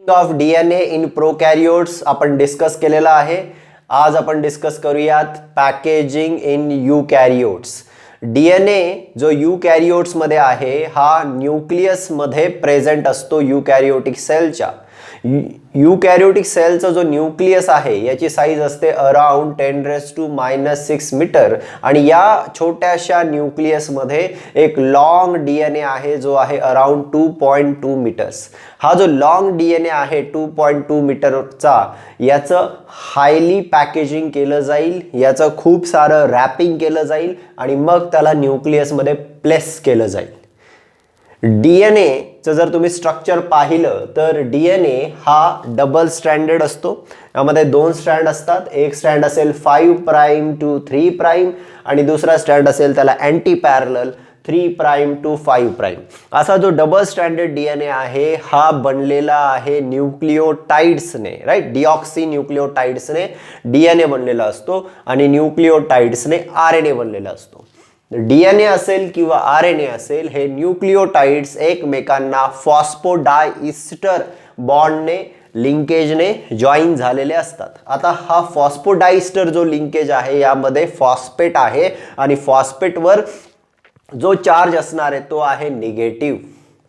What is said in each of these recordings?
Of DNA in प्रोकॅरियोट्स आपण discuss केलेला आहे. आज आपण डिस्कस करूयात पॅकेजिंग इन यूकॅरियोट्स. डीएनए जो यूकॅरियोट्स मध्ये आहे हा न्यूक्लियस मध्ये प्रेझेंट असतो यूकॅरियोटिक सेलच्या. यूकॅरियोटिक सेलचा जो न्यूक्लियस आहे याची साईज असते अराउंड 10⁻⁻⁶ मीटर आणि या छोट्याशा न्यूक्लियस मध्ये एक लॉन्ग डीएनए आहे जो आहे अराउंड 2.2 मीटर्स. हा जो लॉन्ग डीएनए आहे 2.2 मीटरचा याचं हायली पॅकेजिंग केलं जाईल, याचं खूप सारं रॅपिंग केलं जाईल आणि मग त्याला न्यूक्लियस मध्ये प्लेस केलं जाईल. डीएनए चं जर तुम्ही स्ट्रक्चर पाहिलं तर डीएनए हा डबल स्ट्रँडेड असतो. यामध्ये दोन स्ट्रँड असतात. एक स्ट्रँड असेल 5 प्राइम टू 3 प्राइम आणि दुसरा स्ट्रँड असेल त्याला anti parallel 3 prime to 5 prime. असा जो डबल स्ट्रँडेड डीएनए आहे हा बनलेला आहे न्यूक्लिओटाइड्सने, राईट. डिऑक्सी न्यूक्लिओटाइड्सने डीएनए बनलेला असतो आणि न्यूक्लिओटाइड्सने आरएनए बनलेला असतो. डीएनए असेल किंवा आरएनए असेल हे न्यूक्लिओटाइड्स एकमेकांना फॉस्फोडायइस्टर बॉन्डने लिंकेजने जॉईन झालेले असतात. आता हा फॉस्फोडायइस्टर जो लिंकेज आहे यामध्ये फॉस्फेट आहे आणि फॉस्फेटवर जो चार्ज असणार आहे तो आहे निगेटिव्ह,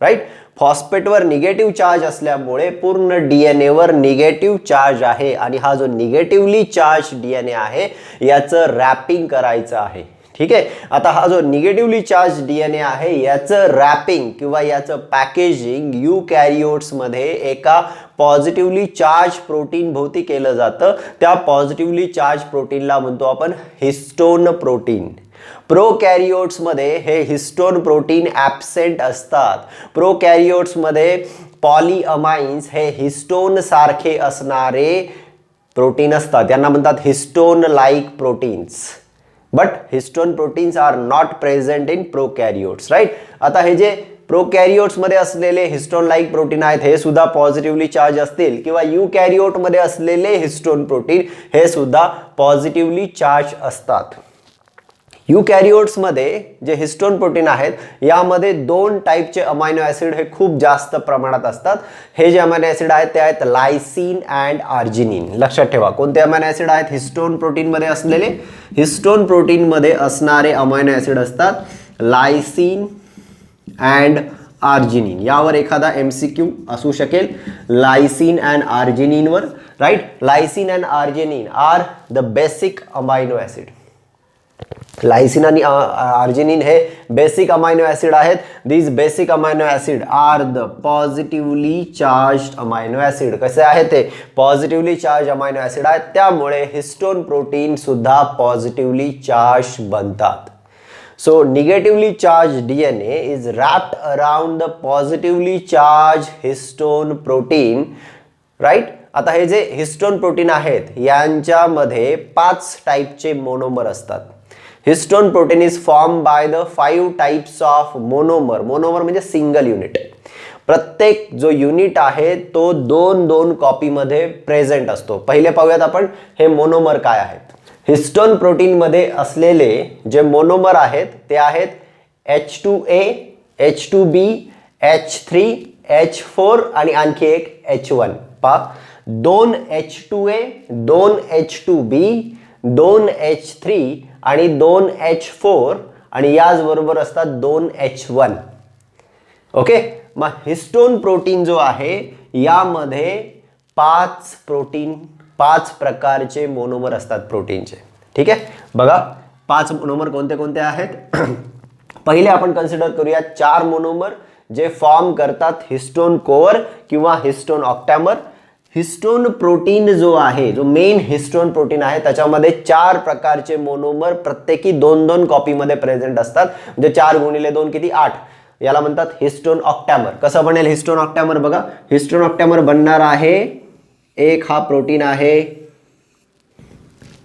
राईट. फॉस्फेटवर निगेटिव्ह चार्ज असल्यामुळे पूर्ण डीएनए वर निगेटिव्ह चार्ज आहे आणि हा जो निगेटिव्हली चार्ज डीएनए आहे याचं रॅपिंग करायचं आहे. ठीक आहे. आता हा जो निगेटिव्हली चार्ज डीएनए आहे याचं रॅपिंग किंवा याचं पॅकेजिंग यूकॅरियोट्स मध्ये एका पॉझिटिव्हली चार्ज प्रोटीन भोवती केलं जातं. त्या पॉझिटिव्हली चार्ज प्रोटीनला म्हणतो आपण हिस्टोन प्रोटीन. प्रोकॅरियोट्स मध्ये हे हिस्टोन प्रोटीन ॲब्सेंट असतात. प्रोकॅरियोट्स मध्ये पॉलीअमाइन्स हे हिस्टोन सारखे असणारे प्रोटीन असतात. यांना म्हणतात histone like proteins. But histone proteins are not present in prokaryotes, right. आता हे जे प्रोकॅरियोट्स मध्ये असलेले हिस्टोन लाईक प्रोटीन आहेत हे सुद्धा पॉझिटिव्हली चार्ज असतील किंवा यूकॅरियोट मध्ये असलेले हिस्टोन प्रोटीन हे सुद्धा पॉझिटिव्हली चार्ज असतात. यूकॅरियोट्स मध्ये जे हिस्टोन प्रोटीन आहेत यामध्ये दोन टाईपचे अमायनो ॲसिड हे खूप जास्त प्रमाणात असतात. हे जे अमायनो ॲसिड आहेत ते आहेत लायसिन अँड आर्जिनिन. लक्षात ठेवा कोणते अमायनो ॲसिड आहेत हिस्टोन प्रोटीन मध्ये असलेले. हिस्टोन प्रोटीन मध्ये असणारे अमायनो ॲसिड असतात लायसिन अँड आर्जिनिन. यावर एखादा MCQ असू शकेल लायसिन अँड आर्जिनिनवर, right. Lysine and arginine are the basic amino acid. Lysine आणि आर्जिनिन हे बेसिक अमायनो ॲसिड आहेत. These basic amino acid are the positively charged amino acid. कसे आहेत ते पॉझिटिव्हली चार्ज अमायनो ॲसिड आहेत. त्यामुळे हिस्टोन प्रोटीन सुद्धा पॉझिटिव्हली चार्ज बनतात. So negatively charged DNA is wrapped around the positively charged histone protein, right. आता हे जे हिस्टोन प्रोटीन आहेत यांच्यामध्ये 5 टाईपचे मोनोमर असतात. Histone protein is form by the 5 types of monomer. Monomer म्हणजे सिंगल युनिट. प्रत्येक जो युनिट आहे तो 2-2 कॉपीमध्ये प्रेझेंट असतो. पहिले पाहूयात आपण हे मोनोमर काय आहेत. हिस्टोन प्रोटीन मध्ये असलेले जे मोनोमर आहेत ते आहेत H2A, H2B, H3, H4 आणि आणखी एक H1. पहा 2 H2A, 2 H2B, 2 H3 आणि 2 H4 आणि याचबरोबर असतात 2 H1. ओके. मग हिस्टोन प्रोटीन जो आहे यामध्ये 5 प्रकारचे मोनोमर असतात प्रोटीनचे. ठीक आहे. बघा 5 मोनोमर कोणते कोणते आहेत. पहिले आपण कन्सिडर करूया 4 मोनोमर जे फॉर्म करतात हिस्टोन कोअर किंवा हिस्टोन ऑक्टॅमर. हिस्टोन प्रोटीन जो आहे जो मेन हिस्टोन प्रोटीन आहे त्याच्यामध्ये 4 प्रकारचे मोनोमर प्रत्येकी 2-2 कॉपीमध्ये प्रेझेंट असतात. म्हणजे 4 × 2 किती 8. याला म्हणतात हिस्टोन ऑक्टॅमर. कसं बनेल हिस्टोन ऑक्टॅमर बघा. हिस्टोन ऑक्टॅमर बनणार आहे एक हा प्रोटीन आहे,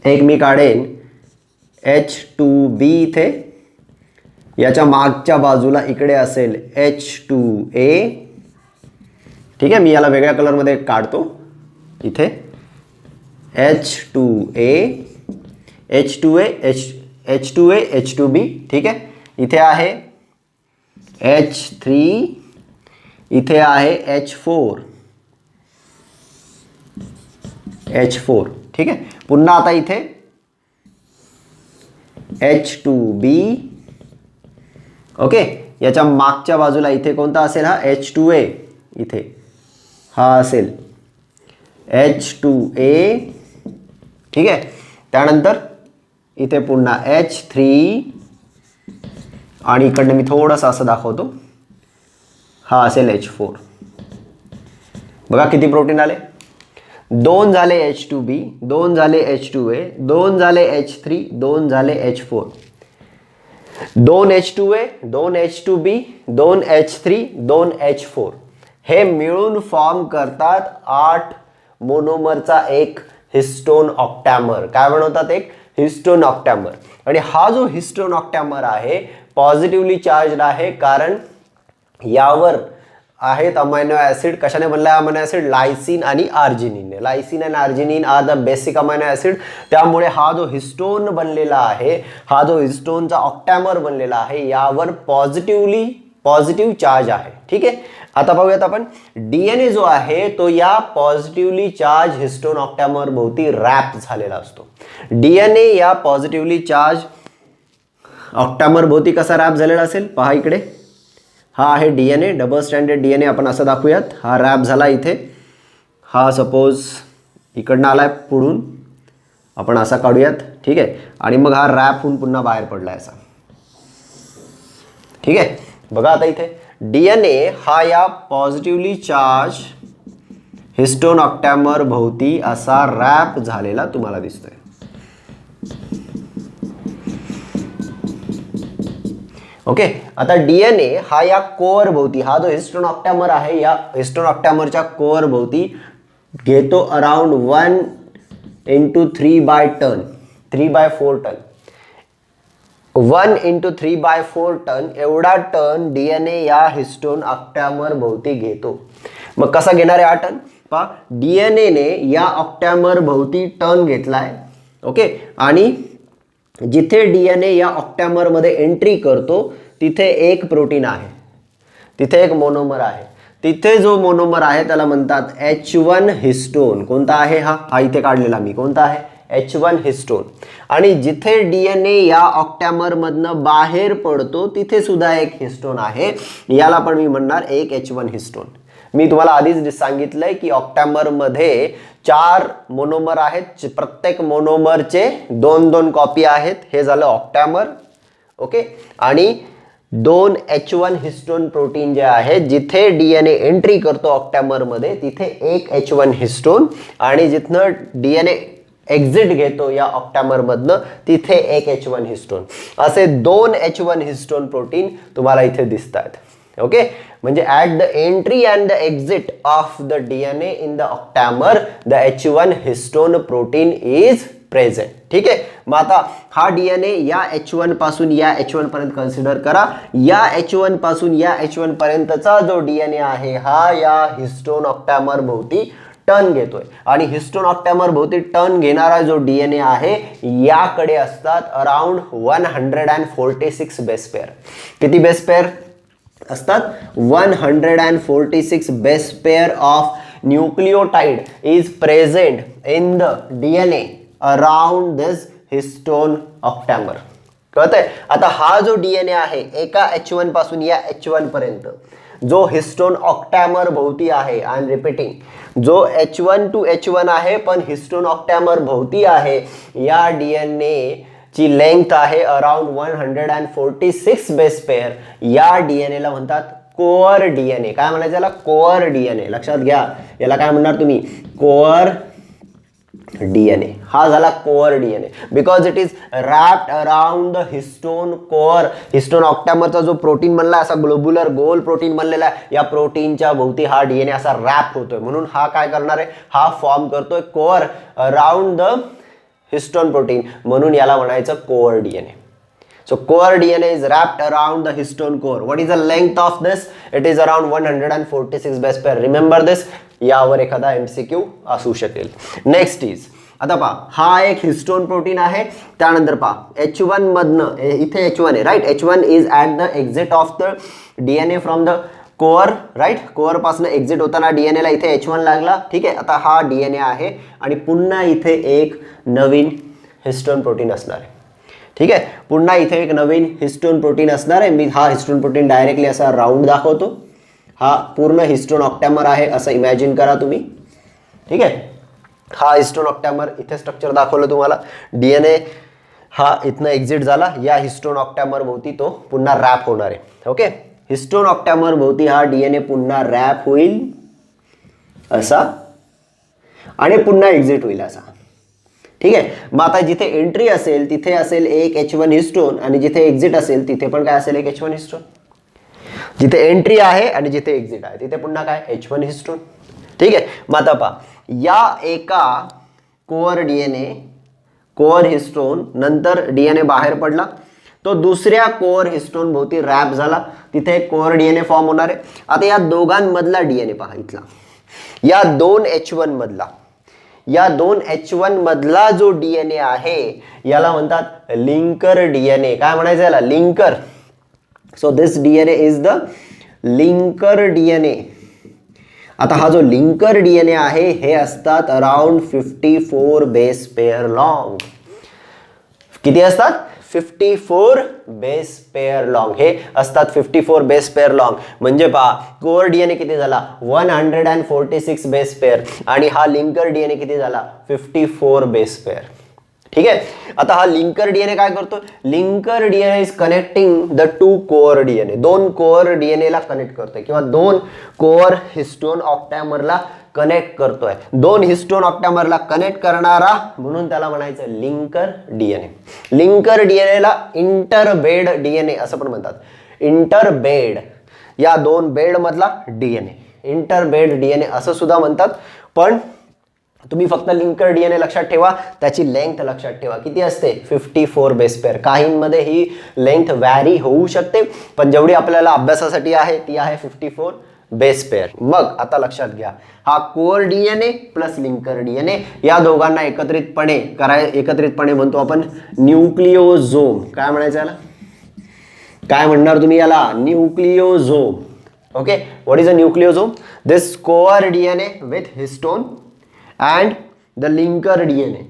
एक मी काढेन H2B इथे, याच्या मागच्या बाजूला इकडे असेल H2A. ठीक आहे. मी याला वेगळ्या कलरमध्ये काढतो इथे H2A, H2A, H2A, H2B. ठीक आहे. इथे आहे H3, इथे आहे H4 H4. ठीक आहे. पुन्हा आता इथे H2B. ओके, याच्या मागच्या बाजूला इथे कोणता असेल हा H2A. इथे हा असेल H2A. ठीक आहे. त्यानंतर इथे पुन्हा H3 आणि इकडनं मी थोडंसं असं दाखवतो, हा असेल H4. बघा किती प्रोटीन आले. 2 झाले H2B, 2 झाले H2A, 2 झाले H3, 2 झाले H4, 2 H2A, 2 H2B, 2 H3, 2 H4. हे मिळून फॉर्म करतात 8 मोनोमरचा एक हिस्टोन ऑक्टॅमर. काय बनवतात? एक हिस्टोन ऑक्टॅमर. आणि हा जो हिस्टोन ऑक्टॅमर आहे पॉझिटिव्हली चार्जड आहे, कारण यावर आहेत अमायनो ऍसिड. कशाने बनलाय अमायनो ऍसिड? लायसिन आणि आर्जिनिन. लायसिन आणि arginine are the basic amino acid. त्यामुळे हा जो हिस्टोन बनलेला आहे, हा जो हिस्टोनचा ऑक्टॅमर बनलेला आहे, यावर पॉझिटिव्ह चार्ज आहे. ठीक आहे. आता पाहूयात आपण डीएनए जो आहे तो या पॉझिटिव्हली चार्ज हिस्टोन ऑक्टॅमर भोवती रॅप झालेला असतो. डीएनए या पॉझिटिव्हली चार्ज ऑक्टॅमर भोवती कसा रॅप झालेला असेल पहा इकडे. हा आहे डीएनए, डबल स्टँडर्ड डीएनए. आपण असं दाखवूयात, हा रॅप झाला इथे. हा सपोज इकडनं आलाय पुढून, आपण असा काढूयात. ठीक आहे. आणि मग हा रॅप होऊन पुन्हा बाहेर पडलाय असा. ठीक आहे. बघा आता इथे डीएनए हा या पॉझिटिव्हली चार्ज हिस्टोन ऑक्टॅमर भोवती असा रॅप झालेला तुम्हाला दिसतोय. ओके. आता डीएनए हा या कोअर भोवती, हा जो हिस्टोन ऑक्टॅमर आहे या हिस्टोन ऑक्टॅमरच्या कोअर भोवती घेतो अराउंड 1 × 3/4 टन. 1 × 3/4 टन एवढा टन डीएनए या हिस्टोन ऑक्टॅमर भोवती घेतो. मग कसा घेणार आहे हा टन? पहा, डीएनएने या ऑक्टॅमर भोवती टन घेतलाय. ओके. आणि जिथे डीएनए या ऑक्टॅमर मध्ये एंट्री करतो तिथे एक प्रोटीन आहे, तिथे एक मोनोमर आहे. तिथे जो मोनोमर आहे त्याला म्हणतात H1 हिस्टोन. कोणता आहे हा इथे काढलेला मी. कोणता आहे? H1 histone. आणि जिथे डीएनए या ऑक्टॅमर मधनं बाहेर पडतो तिथे सुद्धा एक हिस्टोन आहे, याला पण मी म्हणणार एक H1 हिस्टोन. मी तुम्हाला आधीच सांगितलंय की ऑक्टॅमर मध्ये 4 मोनोमर आहेत, प्रत्येक मोनोमरचे 2-2 कॉपी आहेत. हे झालं ऑक्टॅमर. ओके. आणि 2 H1 हिस्टोन प्रोटीन जे आहे, जिथे डीएनए एंट्री करतो ऑक्टॅमर मध्ये तिथे एक H1 हिस्टोन, आणि जिथनं डीएनए एक्झिट घेतो या ऑक्टॅमर मधनं तिथे एक H1 हिस्टोन. असे 2 H1 हिस्टोन प्रोटीन तुम्हाला इथे दिसतात. ओके. म्हणजे at the entry and the exit of the DNA in the octamer the H1 histone protein is present. ठीक आहे. मग आता हा डीएनए या H1 पासून या H1 पर्यंत कन्सिडर करा. या H1 पासून या H1 पर्यंतचा जो डीएनए आहे हा या हिस्टोन ऑक्टॅमर भोवती टर्न घेतोय. आणि हिस्टोन ऑक्टॅमर भोवती टर्न घेणारा जो डीएनए आहे याकडे असतात अराउंड 146 बेस पेअर. किती बेस पेअर असतात? 146 base pair of nucleotide is present in the DNA around this histone octamer. कळतंय? आता हा जो डीएनए आहे एका H1 पासून या H1 पर्यंत जो हिस्टोन ऑक्टॅमर भोवती आहे, आय एम रिपीटिंग, जो H1 to H1 आहे पण हिस्टोन ऑक्टॅमर भोवती आहे, या डीएनए ची लेंथ आहे अराउंड 146 बेस पेअर. या डीएनए ला म्हणतात कोअर डीएनए. काय म्हणायचं याला? Core DNA. लक्षात घ्या, याला काय म्हणणार तुम्ही? Core DNA. हा झाला core DNA because it is wrapped around the histone core. Histone ऑक्टॅमरचा जो प्रोटीन बनला असा ग्लोब्युलर गोल प्रोटीन बनलेला आहे, या प्रोटीनच्या भोवती हा डीएनए असा रॅप होतोय. म्हणून हा काय करणार आहे? हा फॉर्म करतोय core around the histone protein, म्हणून याला म्हणायचं core DNA. So core DNA is wrapped around the histone core. What is the length of this? It is around 146 base pair. Remember this. यावर एखादा MCQ असू शकेल. Next is, आता पहा, हा एक हिस्टोन प्रोटीन आहे. त्यानंतर पहा H1 मधनं, इथे H1 आहे right. H1 is at the exit of the DNA from the core, right, core पासून एक्झिट होताना डीएनए ला इथे H1 लागला. ठीक आहे, आता हा डीएनए आहे आणि पुन्हा इथे एक नवीन हिस्टोन प्रोटीन असणार आहे. ठीक आहे, पुन्हा इथे एक नवीन हिस्टोन प्रोटीन असणार आहे. मी हा हिस्टोन प्रोटीन डायरेक्टली असा राऊंड दाखवतो. हा पूर्ण हिस्टोन ऑक्टॅमर आहे असं इमॅजिन करा तुम्ही. ठीक आहे, हा हिस्टोन ऑक्टॅमर इथे स्ट्रक्चर दाखवलं तुम्हाला. डीएनए हा इथनं एक्झिट झाला, या हिस्टोन ऑक्टॅमर भोवती तो पुन्हा रॅप होणार आहे. ओके, हिस्टोन ऑक्टॅमर भोवती हा डीएनए पुन्हा रॅप होईल असा आणि पुन्हा एक्झिट होईल असा. ठीक आहे, मग आता जिथे एंट्री असेल तिथे असेल एक H1 हिस्टोन आणि जिथे एक्झिट असेल तिथे पण काय असेल, एक H1 हिस्टोन. जिथे एंट्री आहे आणि जिथे एक्झिट आहे तिथे पुन्हा काय, H1 हिस्टोन. ठीक आहे, मग आता पहा, या एका कोअर डीएनए, कोअर हिस्टोन नंतर डीएनए बाहेर पडला, तो दुसऱ्या कोअर हिस्टोन भोवती रॅप झाला, तिथे एक कोअर डीएनए फॉर्म होणार आहे. आता या दोघांमधला डीएनए पहा इथला, या दोन H1 मधला, या दोन H1 मधला जो डीएनए आहे याला म्हणतात लिंकर डीएनए. काय म्हणायचं याला, linker. So this DNA is the linker DNA. आता हा जो लिंकर डीएनए आहे हे असतात अराउंड 54 बेस पेअर लॉंग. किती असतात, 54 बेस पेअर लॉंग. हे असतात 54 बेस पेअर लॉंग. म्हणजे पहा, कोअर डीएनए किती झाला, 146 बेस पेअर आणि हा लिंकर डीएनए किती झाला, 54 बेस पेअर. ठीक आहे, आता हा लिंकर डीएनए काय करतो, linker DNA is connecting the two core DNA. दोन कोअर डीएनए ला कनेक्ट करतोय किंवा दोन कोअर हिस्टोन ऑक्टॅमरला कनेक्ट करतोय. दोन हिस्टोन ऑक्टॅमरला कनेक्ट करणारा म्हणून त्याला म्हणायचं लिंकर डीएनए. लिंकर डीएनएला इंटरबेड डीएनए असं पण म्हणतात. इंटरबेड, या दोन बेड मधला डीएनए इंटरबेड डीएनए असं सुद्धा म्हणतात. पण तुम्ही फक्त लिंकर डीएनए लक्षात ठेवा, त्याची लेंथ लक्षात ठेवा किती असते, 54 बेस पेअर. काहींमध्ये ही लेंथ व्हॅरी होऊ शकते, पण जेवढी आपल्याला अभ्यासासाठी आहे ती आहे 54 बेस पेअर. मग आता लक्षात घ्या, हा core DNA plus linker DNA या दोघांना एकत्रितपणे म्हणतो आपण न्यूक्लिओझोम. काय म्हणायचं याला, काय म्हणणार तुम्ही याला, nucleosome. Okay, what is a nucleosome, this core DNA with histone and the linker DNA,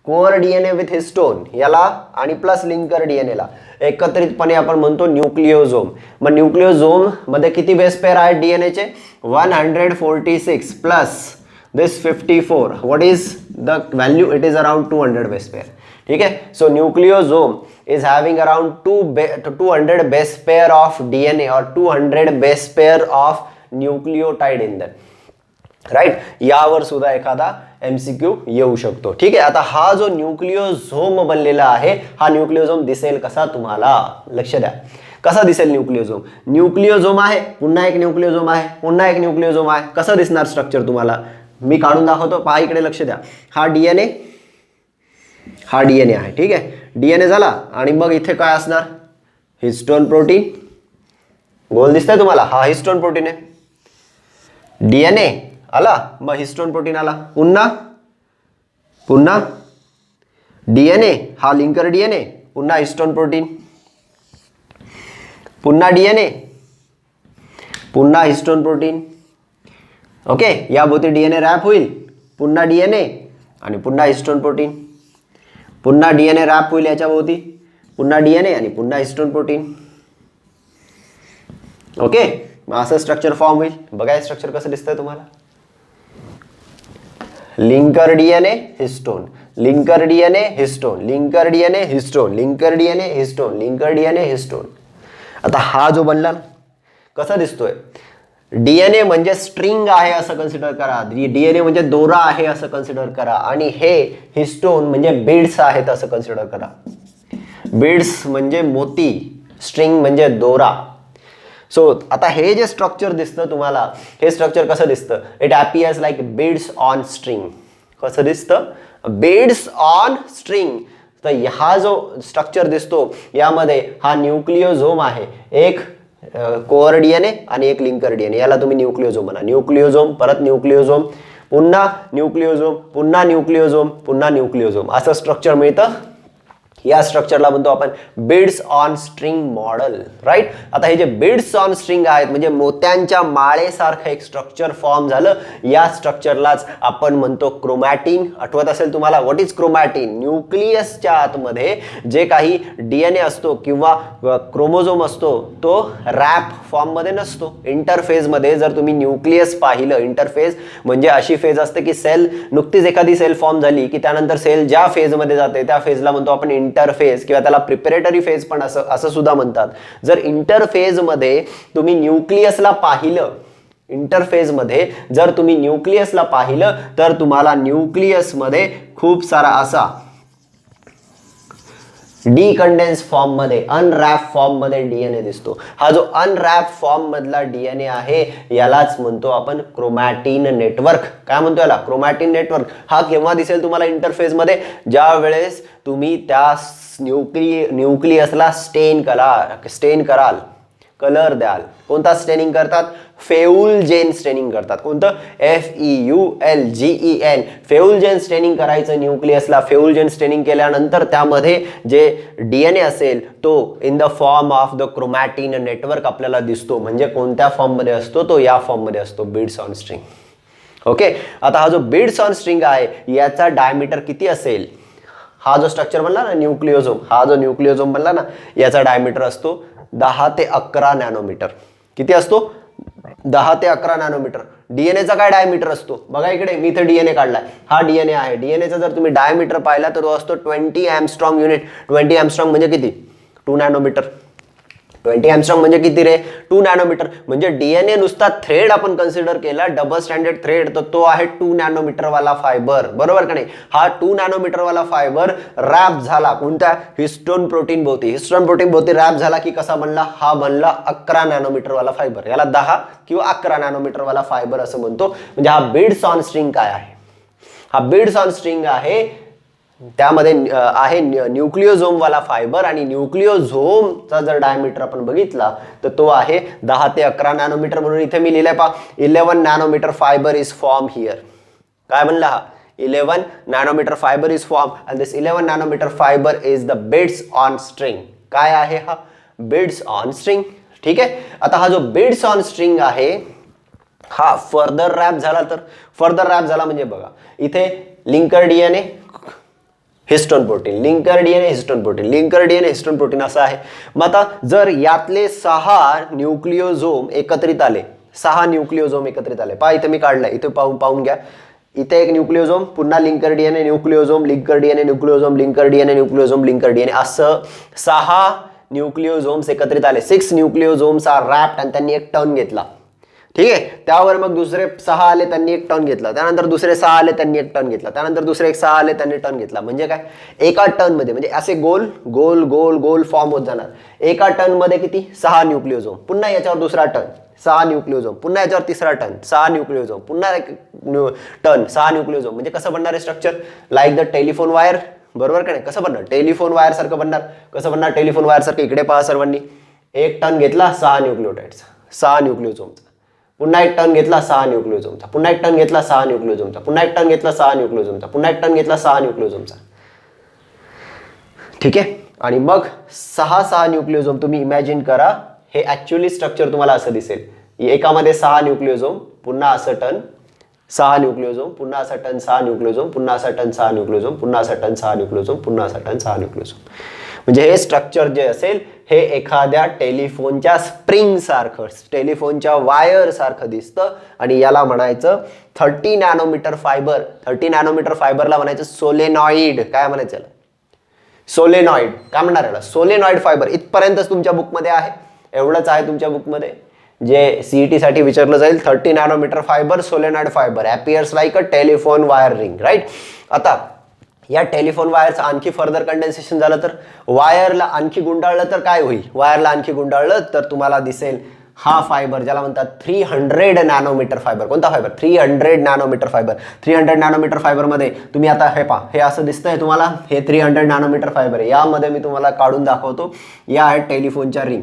core DNA with histone याला आणि प्लस लिंकर डीएनए ला एकत्रितपणे आपण म्हणतो न्यूक्लिओझोम. मग न्यूक्लिओझोम मध्ये किती बेस पेअर आहेत डीएनए चे, 146 plus this 54. What is the value, it is around 200 base pair. ठीक आहे, so nucleosome is having around 200 base pair of DNA और 200 base pair of nucleotide in that. Right, यावर सुद्धा एखादा एमसीक्यू येऊ शकतो. ठीक आहे, आता हा जो न्यूक्लिओझोम बनलेला आहे, हा न्यूक्लिओझोम दिसेल कसा, तुम्हाला लक्ष द्या कसा दिसेल न्यूक्लिओझोम. न्यूक्लिओझोम आहे, पुन्हा एक न्यूक्लिओझोम आहे, पुन्हा एक न्यूक्लिओझोम आहे. कसं दिसणार स्ट्रक्चर तुम्हाला मी काढून दाखवतो. पहा इकडे लक्ष द्या, हा डीएनए आहे. ठीक आहे, डीएनए झाला आणि मग इथे काय असणार, हिस्टोन प्रोटीन. गोल दिसतंय तुम्हाला, हा हिस्टोन प्रोटीन आहे. डीएनए आला, मग हिस्टोन प्रोटीन आला, पुन्हा डीएनए, हा लिंकर डीएनए, पुन्हा हिस्टोन प्रोटीन, पुन्हा डीएनए, पुन्हा हिस्टोन प्रोटीन. ओके, या भोवती डीएनए रॅप होईल, पुन्हा डीएनए आणि पुन्हा हिस्टोन प्रोटीन, पुन्हा डीएनए रॅप होईल याच्या भोवती, पुन्हा डीएनए आणि पुन्हा हिस्टोन प्रोटीन. ओके, मग असं स्ट्रक्चर फॉर्म होईल. बघा स्ट्रक्चर कसं दिसतंय तुम्हाला, linker DNA histone, linker DNA histone, linker DNA histone, linker DNA histone, linker DNA histone. आता हा जो बनला कसा दिसतोय, डीएनए म्हणजे स्ट्रिंग आहे असं कन्सिडर करा, डीएनए म्हणजे दोरा आहे असं कन्सिडर करा आणि हे हिस्टोन म्हणजे बीड्स आहेत असं कन्सिडर करा. बीड्स म्हणजे मोती, स्ट्रिंग म्हणजे दोरा. सो आता हे जे स्ट्रक्चर दिसतं तुम्हाला, हे स्ट्रक्चर कसं दिसतं, it appears like beads on string. कसं दिसतं, बीड्स ऑन स्ट्रिंग. तर हा जो स्ट्रक्चर दिसतो यामध्ये हा न्यूक्लिओझोम आहे, एक कोअर डीएनए आणि एक लिंकर डीएनए, याला तुम्ही न्यूक्लिओझोम म्हणा. न्यूक्लिओझोम, परत न्यूक्लिओझोम, पुन्हा न्यूक्लिओझोम, पुन्हा न्यूक्लिओझोम, पुन्हा न्यूक्लिओझोम, असं स्ट्रक्चर मिळतं या स्ट्रक्चरला म्हणतो आपण beads on string model, right. आता हे जे बीड्स ऑन स्ट्रिंग आहेत म्हणजे मोत्यांच्या माळेसारखं एक स्ट्रक्चर फॉर्म झालं, या स्ट्रक्चरलाच आपण म्हणतो क्रोमॅटिन. आठवत असेल तुम्हाला व्हॉट इज क्रोमॅटिन? न्यूक्लियसच्या आतमध्ये जे काही डीएनए असतो किंवा क्रोमोझोम असतो तो रॅप फॉर्ममध्ये नसतो. इंटरफेजमध्ये जर तुम्ही न्यूक्लियस पाहिलं, इंटरफेज म्हणजे अशी फेज असते की सेल नुकतीच एखादी सेल फॉर्म झाली की त्यानंतर सेल ज्या फेजमध्ये जाते त्या फेजला म्हणतो आपण इंटरफेज किंवा त्याला प्रिपरेटरी फेज पण असं सुद्धा म्हणतात. जर इंटरफेजमध्ये तुम्ही न्यूक्लियसला पाहिलं, इंटरफेजमध्ये जर तुम्ही न्यूक्लियसला पाहिलं तर तुम्हाला न्यूक्लियसमध्ये खूप सारा असा डिकंडेन्स फॉर्म मध्ये, अनरॅप फॉर्म मध्ये डीएनए दिसतो. हा जो अनरॅप फॉर्म मधला डीएनए आहे यालाच म्हणतो आपण क्रोमॅटिन नेटवर्क. काय म्हणतो याला? Chromatin network. हा केव्हा दिसेल तुम्हाला इंटरफेज मध्ये? ज्या वेळेस तुम्ही त्या न्यूक्लियसला स्टेन कराल, कलर द्याल. कोणता स्टेनिंग करतात? फेउलजेन स्टेनिंग करतात. कोणतं? FEULGEN. फेउलजेन स्टेनिंग करायचं न्यूक्लियसला. फेउलजेन स्टेनिंग केल्यानंतर त्यामध्ये जे डीएनए असेल तो in the form of the chromatin network आपल्याला दिसतो. म्हणजे कोणत्या फॉर्म मध्ये असतो? तो या फॉर्म मध्ये असतो, बीड्स ऑन स्ट्रिंग. ओके. आता हा जो बीड्स ऑन स्ट्रिंग आहे याचा डायमीटर किती असेल? हा जो स्ट्रक्चर बनला ना न्यूक्लिओझोम, हा जो न्यूक्लिओझोम बनला ना याचा डायमीटर असतो 10 ते 11 नॅनोमीटर. किती असतो? 10 ते 11 नॅनोमीटर. डीएनएचा काय डायमीटर असतो? बघा इकडे, मी इथे डीएनए काढलाय. हा डीएनए आहे. डीएनएचा जर तुम्ही डायमीटर पाहिला तर तो असतो 20 एंगस्ट्रॉम युनिट. 20 एंगस्ट्रॉम म्हणजे किती? 2 नॅनोमीटर. 20 एंगस्ट्रॉम म्हणजे किती रे? 2 नॅनोमीटर. म्हणजे डीएनए नुसता थ्रेड आपण कन्सिडर केला, डबल स्टँडर्ड थ्रेड, तर तो आहे 2 नॅनोमीटर वाला फायबर. बरोबर का नाही? हा 2 नॅनोमीटर वाला फायबर रॅप झाला कोणत्या? हिस्टोन प्रोटीन भोवती. हिस्टोन प्रोटीन भोवती रॅप झाला की कसा बनला? हा बनला 11 नॅनोमीटर वाला फायबर. याला 10 किंवा 11 नॅनोमीटर वाला फायबर असं म्हणतो. म्हणजे हा बीड्स ऑन स्ट्रिंग काय आहे? हा बीड्स ऑन स्ट्रिंग आहे. त्यामध्ये आहे न्यूक्लिओझोम वाला फायबर आणि न्यूक्लिओझोमचा जर डायमीटर आपण बघितला तर तो आहे 10 ते 11 नॅनोमीटर. म्हणून इथे मी लिहिलंय पहा, 11 nanometre fibre is form here. काय म्हणला हा? 11 nanometre fibre is form and this 11 nanometre fibre is the beads on string. काय आहे हा? Beads on string. ठीक आहे. आता हा जो बीड्स ऑन स्ट्रिंग आहे हा फर्दर रॅप झाला तर, फर्दर रॅप झाला म्हणजे बघा इथे linker DNA, histone protein, linker DNA, histone protein, linker DNA, histone protein असं आहे. मग आता जर यातले 6 न्यूक्लिओझोम एकत्रित आले, 6 न्यूक्लिओझोम एकत्रित आले, पहा इथे मी काढलंय, इथे पाहून घ्या. इथे एक न्यूक्लिओझोम, पुन्हा linker DNA, nucleosome, linker DNA, nucleosome, linker DNA, nucleosome, linker DNA, असं 6 न्यूक्लिओझोम्स एकत्रित आले. 6 न्यूक्लिओझोम्स आर रॅप्ड आणि त्यांनी एक टर्न घेतला. ठीक आहे. त्यावर मग दुसरे 6 आले, त्यांनी एक टर्न घेतला. त्यानंतर दुसरे 6 आले, त्यांनी एक टर्न घेतला. त्यानंतर दुसरे 6 आले, त्यांनी टर्न घेतला. म्हणजे काय? एका टर्न मध्ये म्हणजे असे गोल गोल गोल गोल फॉर्म होत जाणार. एका टर्न मध्ये किती? 6 न्यूक्लिओझोम. पुन्हा याच्यावर दुसरा टर्न, 6 न्यूक्लिओझोम. पुन्हा याच्यावर तिसरा टर्न, 6 न्यूक्लिओझोम. पुन्हा एक टर्न, 6 न्यूक्लिओझोम. म्हणजे कसं बनणार आहे structure? Like the telephone wire. बरोबर का नाही? कसं बनणार? टेलिफोन वायर सारखं बनणार. कसं बनणार? टेलिफोन वायर सारखं. इकडे पहा सर्वांनी, एक टर्न घेतला 6 न्यूक्लिओटाइड्स, 6 न्यूक्लिओझोमचा. पुन्हा एक टर्न घेतला 6 न्यूक्लिओझोमचा. पुन्हा एक टर्न घेतला 6 न्यूक्लिओझोमचा. पुन्हा एक टर्न घेतला 6 न्यूक्लिओझोमचा. पुन्हा एक टर्न घेतला 6 न्यूक्लिओझोमचा. ठीक आहे. आणि मग 6 न्यूक्लिओझोम तुम्ही इमॅजिन करा. हे ऍक्च्युअली स्ट्रक्चर तुम्हाला असं दिसेल. एकामध्ये 6 न्यूक्लिओझोम, पुन्हा असं टर्न 6 न्यूक्लिओझोम, पुन्हा असा टर्न 6 न्यूक्लिओझोम, पुन्हा असा टर्न 6 न्यूक्लिओझोम, पुन्हा असा टर्न 6 न्यूक्लिओझोम, पुन्हा असा टर्न 6 न्यूक्लिओझोम. म्हणजे हे स्ट्रक्चर जे असेल हे एखाद्या टेलिफोनच्या स्प्रिंग सारखं, टेलिफोनच्या वायर सारखं दिसतं आणि याला म्हणायचं 30 नॅनोमीटर फायबर. 30 नॅनोमीटर फायबरला म्हणायचं सोलेनॉइड. काय म्हणायचं याला? सोलेनॉइड. काय म्हणणार याला? Solenoid fibre. इथपर्यंतच तुमच्या बुकमध्ये आहे. एवढंच आहे तुमच्या बुकमध्ये जे सीईटी साठी विचारलं जाईल. 30 nanometre fibre, solenoid fibre, appears like a telephone wire ring. Right. आता या टेलिफोन वायरचं आणखी फर्दर कंडेन्सेशन झालं तर, वायरला आणखी गुंडाळलं तर काय होईल? वायरला आणखी गुंडाळलं तर तुम्हाला दिसेल हा फायबर ज्याला म्हणतात 300 नॅनोमीटर फायबर. कोणता fibre? 300 nanometre fibre. 300 nanometre fibre मध्ये तुम्ही आता हे पहा, हे असं दिसतंय तुम्हाला, हे 300 नॅनोमीटर फायबर आहे. यामध्ये मी तुम्हाला काढून दाखवतो. या आहेत टेलिफोनच्या रिंग.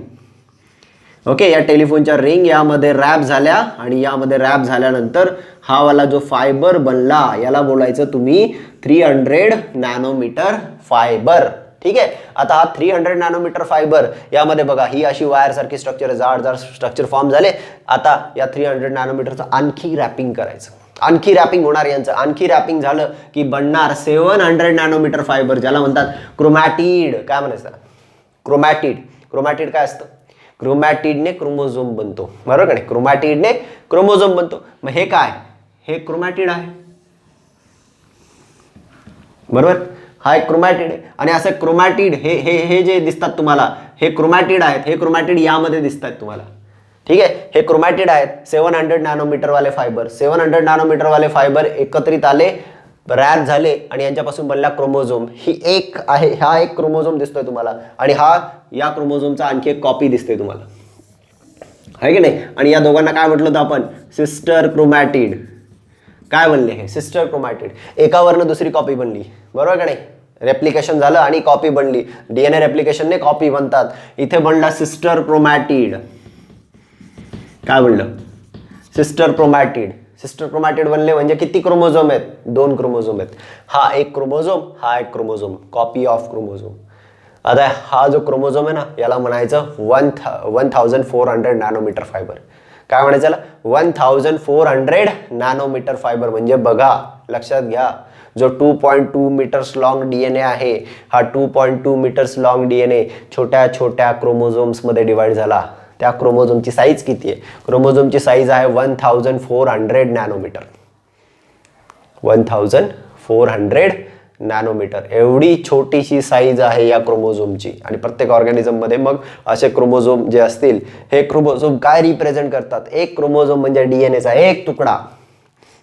ओके. या टेलिफोनच्या रिंग यामध्ये रॅप झाल्या आणि यामध्ये रॅप झाल्यानंतर हा वाला जो फायबर बनला याला बोलायचं तुम्ही 300 नॅनोमीटर फायबर. ठीक आहे. आता हा 300 नॅनोमीटर फायबर, यामध्ये बघा ही अशी वायर सारखी स्ट्रक्चर, जाड स्ट्रक्चर फॉर्म झाले. आता या 300 नॅनोमीटरचं आणखी रॅपिंग करायचं, आणखी रॅपिंग होणार यांचं. आणखी रॅपिंग झालं की बनणार 700 नॅनोमीटर फायबर, ज्याला म्हणतात क्रोमॅटिड. काय म्हणायचं त्याला? क्रोमॅटिड. क्रोमॅटिड काय असतं? क्रोमॅटिडने क्रोमोझोम बनतो, बरोबर का नाही? क्रोमॅटिडने क्रोमोझोम बनतो. मग हे काय? हे क्रोमॅटिड आहे, बरोबर. हा एक क्रोमॅटिड आहे. आणि असं क्रोमॅटिड हे हे हे जे दिसतात तुम्हाला, हे क्रोमॅटिड आहेत. हे क्रोमॅटिड यामध्ये दिसतात तुम्हाला, ठीक आहे. हे क्रोमॅटिड आहेत 700 नॅनोमीटर वाले फायबर. 700 नॅनोमीटर वाले फायबर एकत्रित आले, रॅप झाले आणि यांच्यापासून बनला क्रोमोझोम. ही एक आहे, हा एक क्रोमोझोम दिसतोय तुम्हाला आणि हा या क्रोमोझोमचा आणखी एक कॉपी दिसते तुम्हाला, आहे की नाही? आणि या दोघांना काय म्हटलं होतं आपण? Sister chromatid. काय बनले हे? Sister chromatid. एकावरनं दुसरी कॉपी बनली, बरोबर का नाही? रेप्लिकेशन झालं आणि कॉपी बनली. डीएनए रेप्लिकेशनने कॉपी बनतात. इथे बनला सिस्टर क्रोमॅटिड. काय बनलं? Sister chromatid. सिस्टर क्रोमॅटिड बनले म्हणजे किती क्रोमोझोम आहेत? 2 क्रोमोझोम आहेत. हा एक क्रोमोझोम, हा एक क्रोमोझोम, कॉपी ऑफ क्रोमोझोम. आता हा जो क्रोमोझोम आहे ना, याला म्हणायचं 1400 नॅनोमीटर फायबर. काय म्हणायचं याला? 1400 नॅनोमीटर फायबर. म्हणजे बघा, लक्षात घ्या, जो 2.2 मीटर्स लॉंग डीएनए आहे, हा 2.2 मीटर्स लॉंग डीएनए छोट्या छोट्या क्रोमोझोम्समध्ये डिवाइड झाला. त्या क्रोमोझोमची साईज किती आहे? क्रोमोझोमची साईज आहे 1400 नॅनोमीटर. 1400 नॅनोमीटर एवढी छोटीशी साईज आहे या क्रोमोझोमची. आणि प्रत्येक ऑर्गॅनिझममध्ये मग असे क्रोमोझोम जे असतील, हे क्रोमोझोम काय रिप्रेझेंट करतात? एक क्रोमोझोम म्हणजे डीएनएचा एक तुकडा.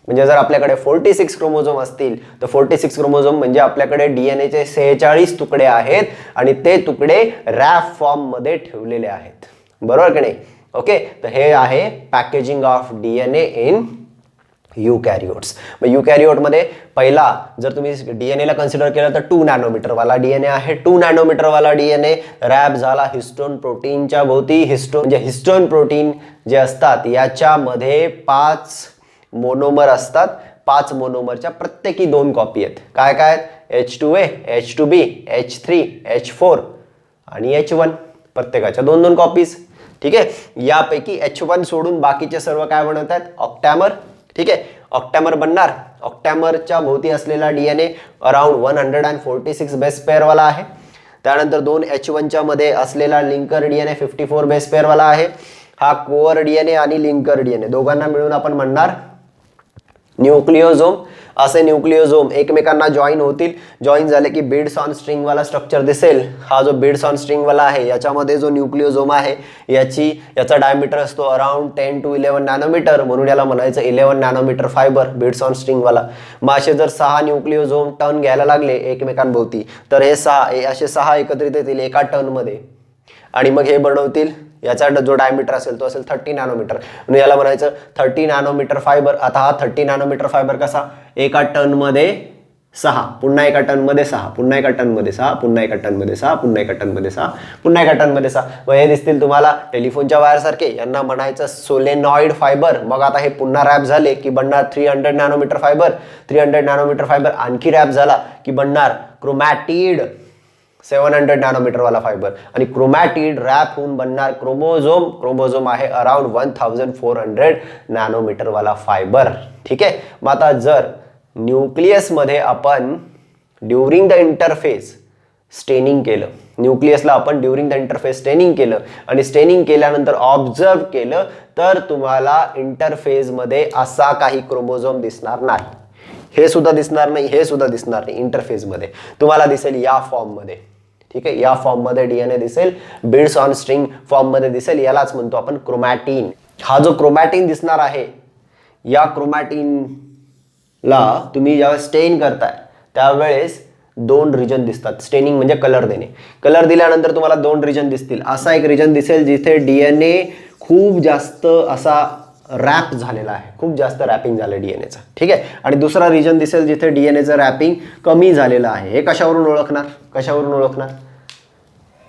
म्हणजे जर आपल्याकडे 46 क्रोमोझोम असतील तर 46 क्रोमोझोम म्हणजे आपल्याकडे डीएनएचे 46 तुकडे आहेत आणि ते तुकडे रॅप फॉर्म मध्ये ठेवलेले आहेत, बरोबर की नाही? ओके, तर हे आहे पॅकेजिंग ऑफ डीएनए इन यूकॅरियोट्स. मग यूकॅरियोट मध्ये पहिला जर तुम्ही डीएनएला कन्सिडर केलं तर 2 नॅनोमीटर वाला डीएनए आहे. 2 नॅनोमीटर वाला डीएनए रॅप झाला हिस्टोन प्रोटीनच्या भोवती. हिस्टोन म्हणजे हिस्टोन प्रोटीन जे असतात याच्यामध्ये 5 मोनोमर असतात. 5 मोनोमरच्या प्रत्येकी 2 कॉपी आहेत. काय काय आहेत? H2A, H2B, H3, H4 आणि H1, प्रत्येकाच्या 2-2 कॉपीज. ठीक आहे. यापैकी H1 सोडून बाकीचे सर्व काय बनवतात? ऑक्टॅमर. ठीक आहे, ऑक्टॅमर बनणार. ऑक्टॅमरच्या भोवती असलेला डीएनए अराउंड 146 बेस पेअर वाला आहे. त्यानंतर 2 H1च्या मध्ये असलेला लिंकर डीएनए 54 बेस पेअर वाला आहे. हा कोअर डीएनए आणि लिंकर डीएनए दोघांना मिळून आपण म्हणणार न्यूक्लिओझोम. असे न्यूक्लिओझोम एकमेकांना जॉईन होतील. जॉईन झाले की बिड्स ऑन स्ट्रिंग वाला स्ट्रक्चर दिसेल. हा जो बिड्स ऑन स्ट्रिंग वाला आहे याच्यामध्ये जो न्यूक्लिओझोम आहे याचा डायमीटर असतो अराउंड 10 to 11 नॅनोमीटर, म्हणून याला म्हणायचं 11 nanometre fibre beads on string वाला. मग असे जर 6 न्यूक्लिओझोम टर्न घ्यायला लागले एकमेकांभोवती तर हे 6 एकत्रित येतील एका टर्न मध्ये आणि मग हे बनवतील याचा जो डायमीटर असेल तो असेल 30 नॅनोमीटर, म्हणून याला म्हणायचं 30 नॅनोमीटर फायबर. आता हा 30 नॅनोमीटर फायबर कसा? एका टन मध्ये 6, पुन्हा एका टन मध्ये 6, पुन्हा एका टन मध्ये 6, पुन्हा एका टन मध्ये 6, पुन्हा एका टन मध्ये 6, पुन्हा एका टन मध्ये 6. मग हे दिसतील तुम्हाला टेलिफोनच्या वायर सारखे. यांना म्हणायचं सोलेनॉइड फायबर. मग आता हे पुन्हा रॅप झाले की बनणार 300 नॅनोमीटर फायबर. 300 नॅनोमीटर फायबर आणखी रॅप झाला की बनणार क्रोमॅटिड, 700 नॅनोमीटर वाला फायबर. आणि क्रोमॅटिड रॅप होऊन बनणार क्रोमोझोम. क्रोमोझोम आहे अराउंड 1400 नॅनोमीटर वाला फायबर. ठीक आहे. मग आता जर न्यूक्लियस मध्ये आपण ड्युरिंग द इंटरफेस स्टेनिंग केलं, न्यूक्लियसला आपण ड्युरिंग द इंटरफेस स्टेनिंग केलं आणि स्टेनिंग केल्यानंतर ऑब्झर्व केलं तर तुम्हाला इंटरफेस मध्ये असा काही क्रोमोझोम दिसणार नाही. हे सुद्धा दिसणार नाही, हे सुद्धा दिसणार नाही. इंटरफेस मध्ये तुम्हाला दिसेल या फॉर्म मध्ये. ठीक आहे, या फॉर्म मध्ये डीएनए दिसेल, बिड्स ऑन स्ट्रिंग फॉर्म मध्ये दिसेल. यालाच म्हणतो आपण क्रोमॅटिन. हा जो क्रोमॅटिन दिसणार आहे, या क्रोमॅटिनला तुम्ही जेव्हा स्टेन करताय त्यावेळेस 2 रिजन दिसतात. स्टेनिंग म्हणजे कलर देणे. कलर दिल्यानंतर तुम्हाला 2 रिजन दिसतील. असा एक रिजन दिसेल जिथे डीएनए खूप जास्त असा रॅप झालेला आहे, खूप जास्त रॅपिंग झालं डीएनएचं. ठीक आहे. आणि दुसरा रिजन दिसेल जिथे डीएनएचं रॅपिंग कमी झालेलं आहे. हे कशावरून ओळखणार? कशावरून ओळखणार?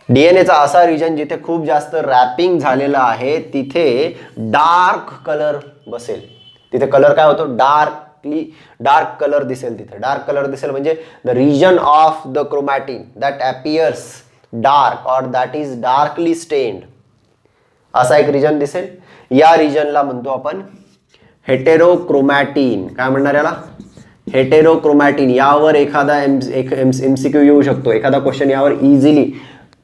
डीएनएचा असा रिजन जिथे खूप जास्त रॅपिंग झालेला आहे तिथे डार्क कलर बसेल. तिथे कलर काय होतो? डार्क डार्क कलर दिसेल तिथे. डार्क कलर दिसेल म्हणजे the region of the chromatin that appears dark or that is darkly stained, असा एक रिजन दिसेल. या रिजनला म्हणतो आपण हेटेरोक्रोमॅटिन. काय म्हणणार याला? हेटेरोक्रोमॅटिन. यावर एखादा MCQ येऊ शकतो, एखादा क्वेश्चन यावर इझिली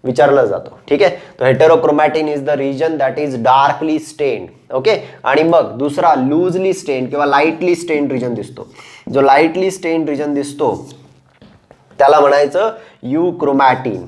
विचारला जातो. ठीक आहे. तो heterochromatin is the region that is darkly stained. Okay. आणि मग दुसरा लूजली स्टेन्ड किंवा लाईटली स्टेन्ड रिजन दिसतो. जो लाईटली स्टेन्ड रिजन दिसतो त्याला म्हणायचं युक्रोमॅटिन.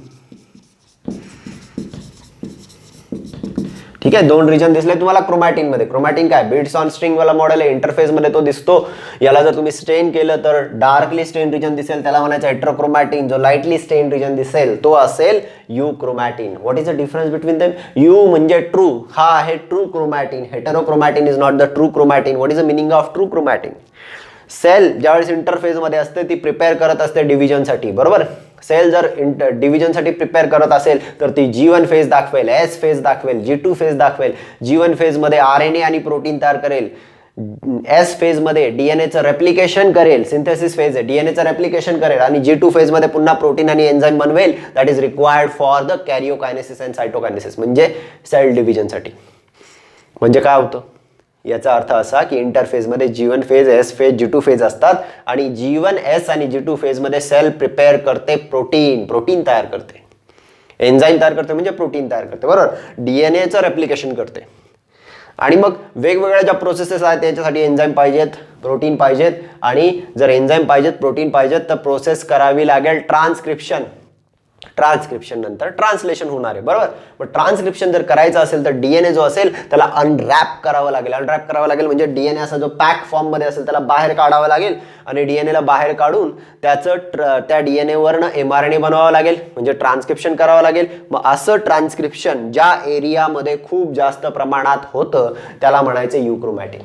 ठीक आहे. दोन रिजन दिसले तुम्हाला क्रोमॅटिन मध्ये. क्रोमॅटिन काय? बिट्स ऑन स्ट्रिंग वाला मॉडेल आहे, इंटरफेस मध्ये तो दिसतो. याला जर तुम्ही स्टेन केलं तर डार्कली स्टेन रिजन दिसेल, त्याला म्हणायचं हेटेरोक्रोमॅटिन. जो लाईटली स्टेन रिजन दिसेल तो असेल euchromatin. What is the difference between them? Eu म्हणजे ट्रू, हा आहे true chromatin. Heterochromatin is not the true chromatin. What is the meaning of true chromatin? Cell ज्यावेळेस इंटरफेस मध्ये असते ती प्रिपेअर करत असते डिव्हिजनसाठी, बरोबर. सेल जर डिव्हिजनसाठी प्रिपेअर करत असेल तर ती G1 फेज दाखवेल, S फेज दाखवेल, G2 फेज दाखवेल. G1 फेज मध्ये RNA आणि प्रोटीन तयार करेल. S फेज मध्ये डीएनएचं रेप्लिकेशन करेल, सिंथेसिस फेज आहे, डीएनएचं रेप्लिकेशन करेल. आणि G2 फेज मध्ये पुन्हा प्रोटीन आणि एन्झाईम बनवेल that is required for the karyokinesis and cytokinesis, म्हणजे सेल डिव्हिजनसाठी. म्हणजे काय होतं? याचा अर्थ असा की इंटरफेज मध्ये G1 phase, S phase, G2 phase असतात आणि G1, S आणि G2 फेज मध्ये सेल प्रिपेअर करते प्रोटीन तयार करते, एन्झाईम तयार करते म्हणजे प्रोटीन तयार करते, बरोबर. डीएनएचं रेप्लिकेशन करते. आणि मग वेगवेगळ्या ज्या प्रोसेसेस आहेत त्याच्यासाठी एन्झाईम पाहिजेत, प्रोटीन पाहिजेत. आणि जर एन्झाईम पाहिजेत, प्रोटीन पाहिजेत तर प्रोसेस करावी लागेल ट्रान्सक्रिप्शन. ट्रान्सक्रिप्शन नंतर ट्रान्सलेशन होणार आहे, बरोबर. पण ट्रान्सक्रिप्शन जर करायचं असेल तर डीएनए जो असेल त्याला अनरॅप करावं लागेल. अनरॅप करावं लागेल म्हणजे डीएनए असा जो पॅक फॉर्म मध्ये असेल त्याला बाहेर काढावं लागेल. आणि डीएनएला बाहेर काढून त्या डीएनए वरनं mRNA बनवावं लागेल, म्हणजे ट्रान्सक्रिप्शन करावं लागेल. मग असं ट्रान्सक्रिप्शन ज्या एरियामध्ये खूप जास्त प्रमाणात होतं त्याला म्हणायचं युक्रोमॅटिन.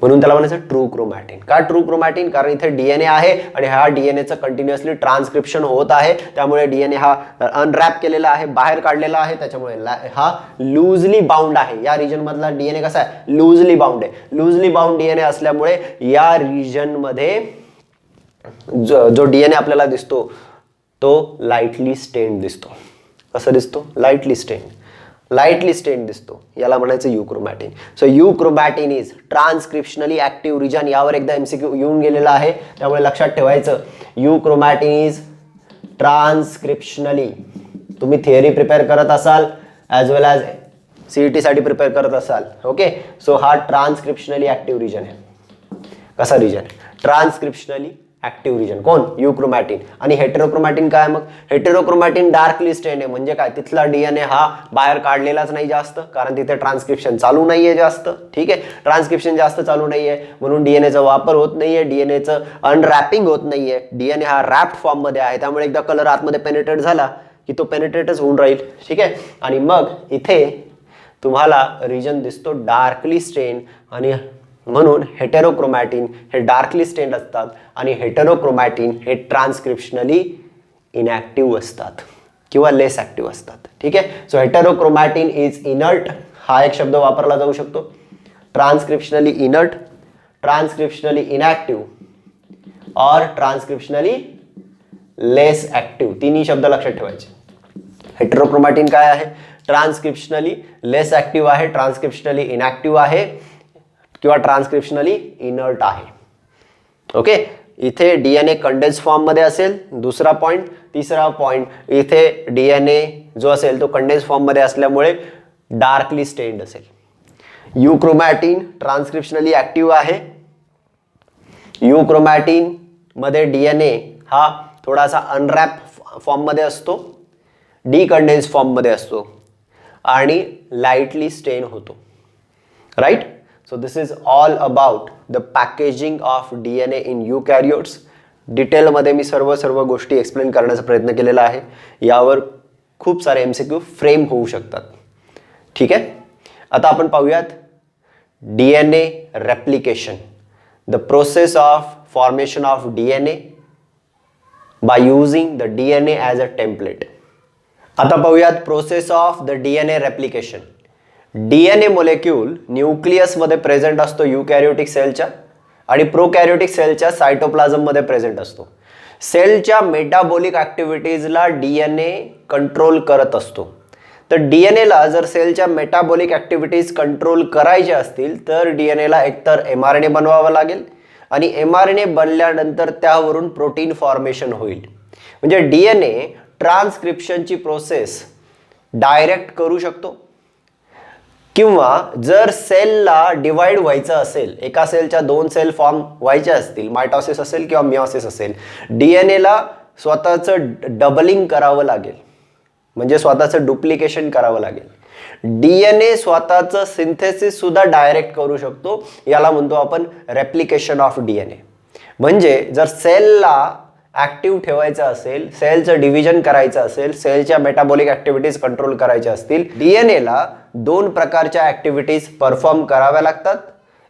म्हणून त्याला म्हणायचं ट्रू क्रोमॅटिन. का ट्रू क्रोमॅटिन? कारण इथे डीएनए आहे आणि हा डीएनएचं कंटिन्युअसली ट्रान्सक्रिप्शन होत आहे. त्यामुळे डीएनए हा अनरॅप केलेला आहे, बाहेर काढलेला आहे. त्याच्यामुळे हा लूजली बाउंड आहे. या रिजन मधला डीएनए कसा आहे? लूजली बाउंड आहे. लूजली बाउंड डीएनए असल्यामुळे या रिजन मध्ये जो डीएनए आपल्याला दिसतो तो लाईटली स्टेन्ड दिसतो. कसं दिसतो? Lightly stand. लाईटली स्टेन्ड दिसतो. याला म्हणायचं euchromatin. So euchromatin is transcriptionally active region. यावर एकदा MCQ येऊन गेलेला आहे, त्यामुळे लक्षात ठेवायचं युक्रोमॅटिन इज ट्रान्सक्रिप्शनली. तुम्ही थिअरी प्रिपेअर करत असाल ॲज वेल ॲज CET साठी प्रिपेअर करत असाल. ओके. सो हा ट्रान्सक्रिप्शनली ऍक्टिव्ह रिजन आहे. कसा रिजन? ट्रान्सक्रिप्शनली active region. कोण? युक्रोमॅटिन. आणि हेटेरोक्रोमॅटिन काय? मग हेटेरोक्रोमॅटिन डार्कली स्टेन्ड आहे. म्हणजे काय? तिथला डीएनए हा बाहेर काढलेलाच नाही जास्त, कारण तिथे ट्रान्सक्रिप्शन चालू नाहीये जास्त. ठीक आहे. ट्रान्सक्रिप्शन जास्त चालू नाहीये म्हणून डीएनएचा वापर होत नाहीये, डीएनएचं अनरॅपिंग होत नाहीये. डीएनए हा रॅप्ड फॉर्म मध्ये आहे, त्यामुळे एकदा कलर आतमध्ये पेनिट्रेट झाला की तो पेनिट्रेटच होऊन राहील. ठीक आहे. आणि मग इथे तुम्हाला रिजन दिसतो डार्कली स्टेन्ड. आणि म्हणून हेटेरोक्रोमॅटिन हे डार्कली स्टेन्ड असतात आणि हेटेरोक्रोमॅटिन हे ट्रान्सक्रिप्शनली इनॅक्टिव्ह असतात किंवा लेस ऍक्टिव्ह असतात. ठीक आहे. So heterochromatin is inert. हा एक शब्द वापरला जाऊ शकतो. ट्रान्सक्रिप्शनली इनर्ट, ट्रान्सक्रिप्शनली इनॅक्टिव्ह और ट्रान्सक्रिप्शनली लेस ऍक्टिव्ह. तिन्ही शब्द लक्षात ठेवायचे. हेटेरोक्रोमॅटिन काय आहे? ट्रान्सक्रिप्शनली लेस ऍक्टिव्ह आहे, ट्रान्सक्रिप्शनली इनॅक्टिव्ह आहे किंवा ट्रान्सक्रिप्शनली इनर्ट आहे. ओके. इथे डीएनए कंडेन्स फॉर्म मध्ये असेल, दुसरा पॉइंट. तिसरा पॉइंट, इथे डीएनए जो असेल तो कंडेन्स फॉर्म मध्ये असल्यामुळे डार्कली स्टेन्ड असेल. युक्रोमॅटिन ट्रान्सक्रिप्शनली ऍक्टिव्ह आहे. युक्रोमॅटिन मध्ये डीएनए हा थोडासा अनरॅप फॉर्म मध्ये असतो, डिकंडेन्स फॉर्म मध्ये असतो आणि लाईटली स्टेन होतो. Right. So this is all about the packaging of DNA in eukaryotes. डिटेलमध्ये मी सर्व गोष्टी एक्सप्लेन करण्याचा प्रयत्न केलेला आहे. यावर खूप सारे MCQ फ्रेम होऊ शकतात. ठीक आहे. आता आपण पाहूयात DNA replication, the process of formation of DNA by using the DNA as a template. आता पाहूयात process of the DNA replication. DNA molecule nucleus मध्ये प्रेझेंट असतो युकॅरियोटिक सेलच्या आणि प्रोकॅरियोटिक सेलच्या सायटोप्लाझम मध्ये प्रेझेंट असतो. सेलच्या मेटाबॉलिक ऍक्टिव्हिटीजला डीएनए कंट्रोल करत असतो. तर डीएनएला जर सेलच्या मेटाबॉलिक ऍक्टिव्हिटीज कंट्रोल करायच्या असतील तर डीएनएला एकतर एमआरएनए बनवावा लागेल आणि एमआरएनए बनल्यानंतर त्यावरून प्रोटीन फॉर्मेशन होईल. म्हणजे डीएनए ट्रान्सक्रिप्शनची प्रोसेस डायरेक्ट करू शकतो किंवा जर सेलला डिवाइड व्हायचं असेल, एका सेलच्या 2 सेल फॉर्म व्हायच्या असतील, मायटॉसिस असेल किंवा मिओसिस असेल, डीएनएला स्वतःचं डबलिंग करावं लागेल, म्हणजे स्वतःचं डुप्लिकेशन करावं लागेल. डीएनए स्वतःचं सिंथेसिस सुद्धा डायरेक्ट करू शकतो, याला म्हणतो आपण रेप्लिकेशन ऑफ डीएनए. म्हणजे जर सेलला ऍक्टिव्ह ठेवायचं असेल, सेलचं डिव्हिजन करायचं असेल, सेलच्या मेटाबॉलिक ऍक्टिव्हिटीज कंट्रोल करायच्या असतील, डीएनएला 2 प्रकारच्या ऍक्टिव्हिटीज परफॉर्म कराव्या लागतात.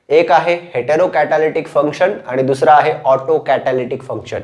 एक आहे हेटेरोकॅटॅलिटिक फंक्शन आणि दुसरा आहे autocatalytic function.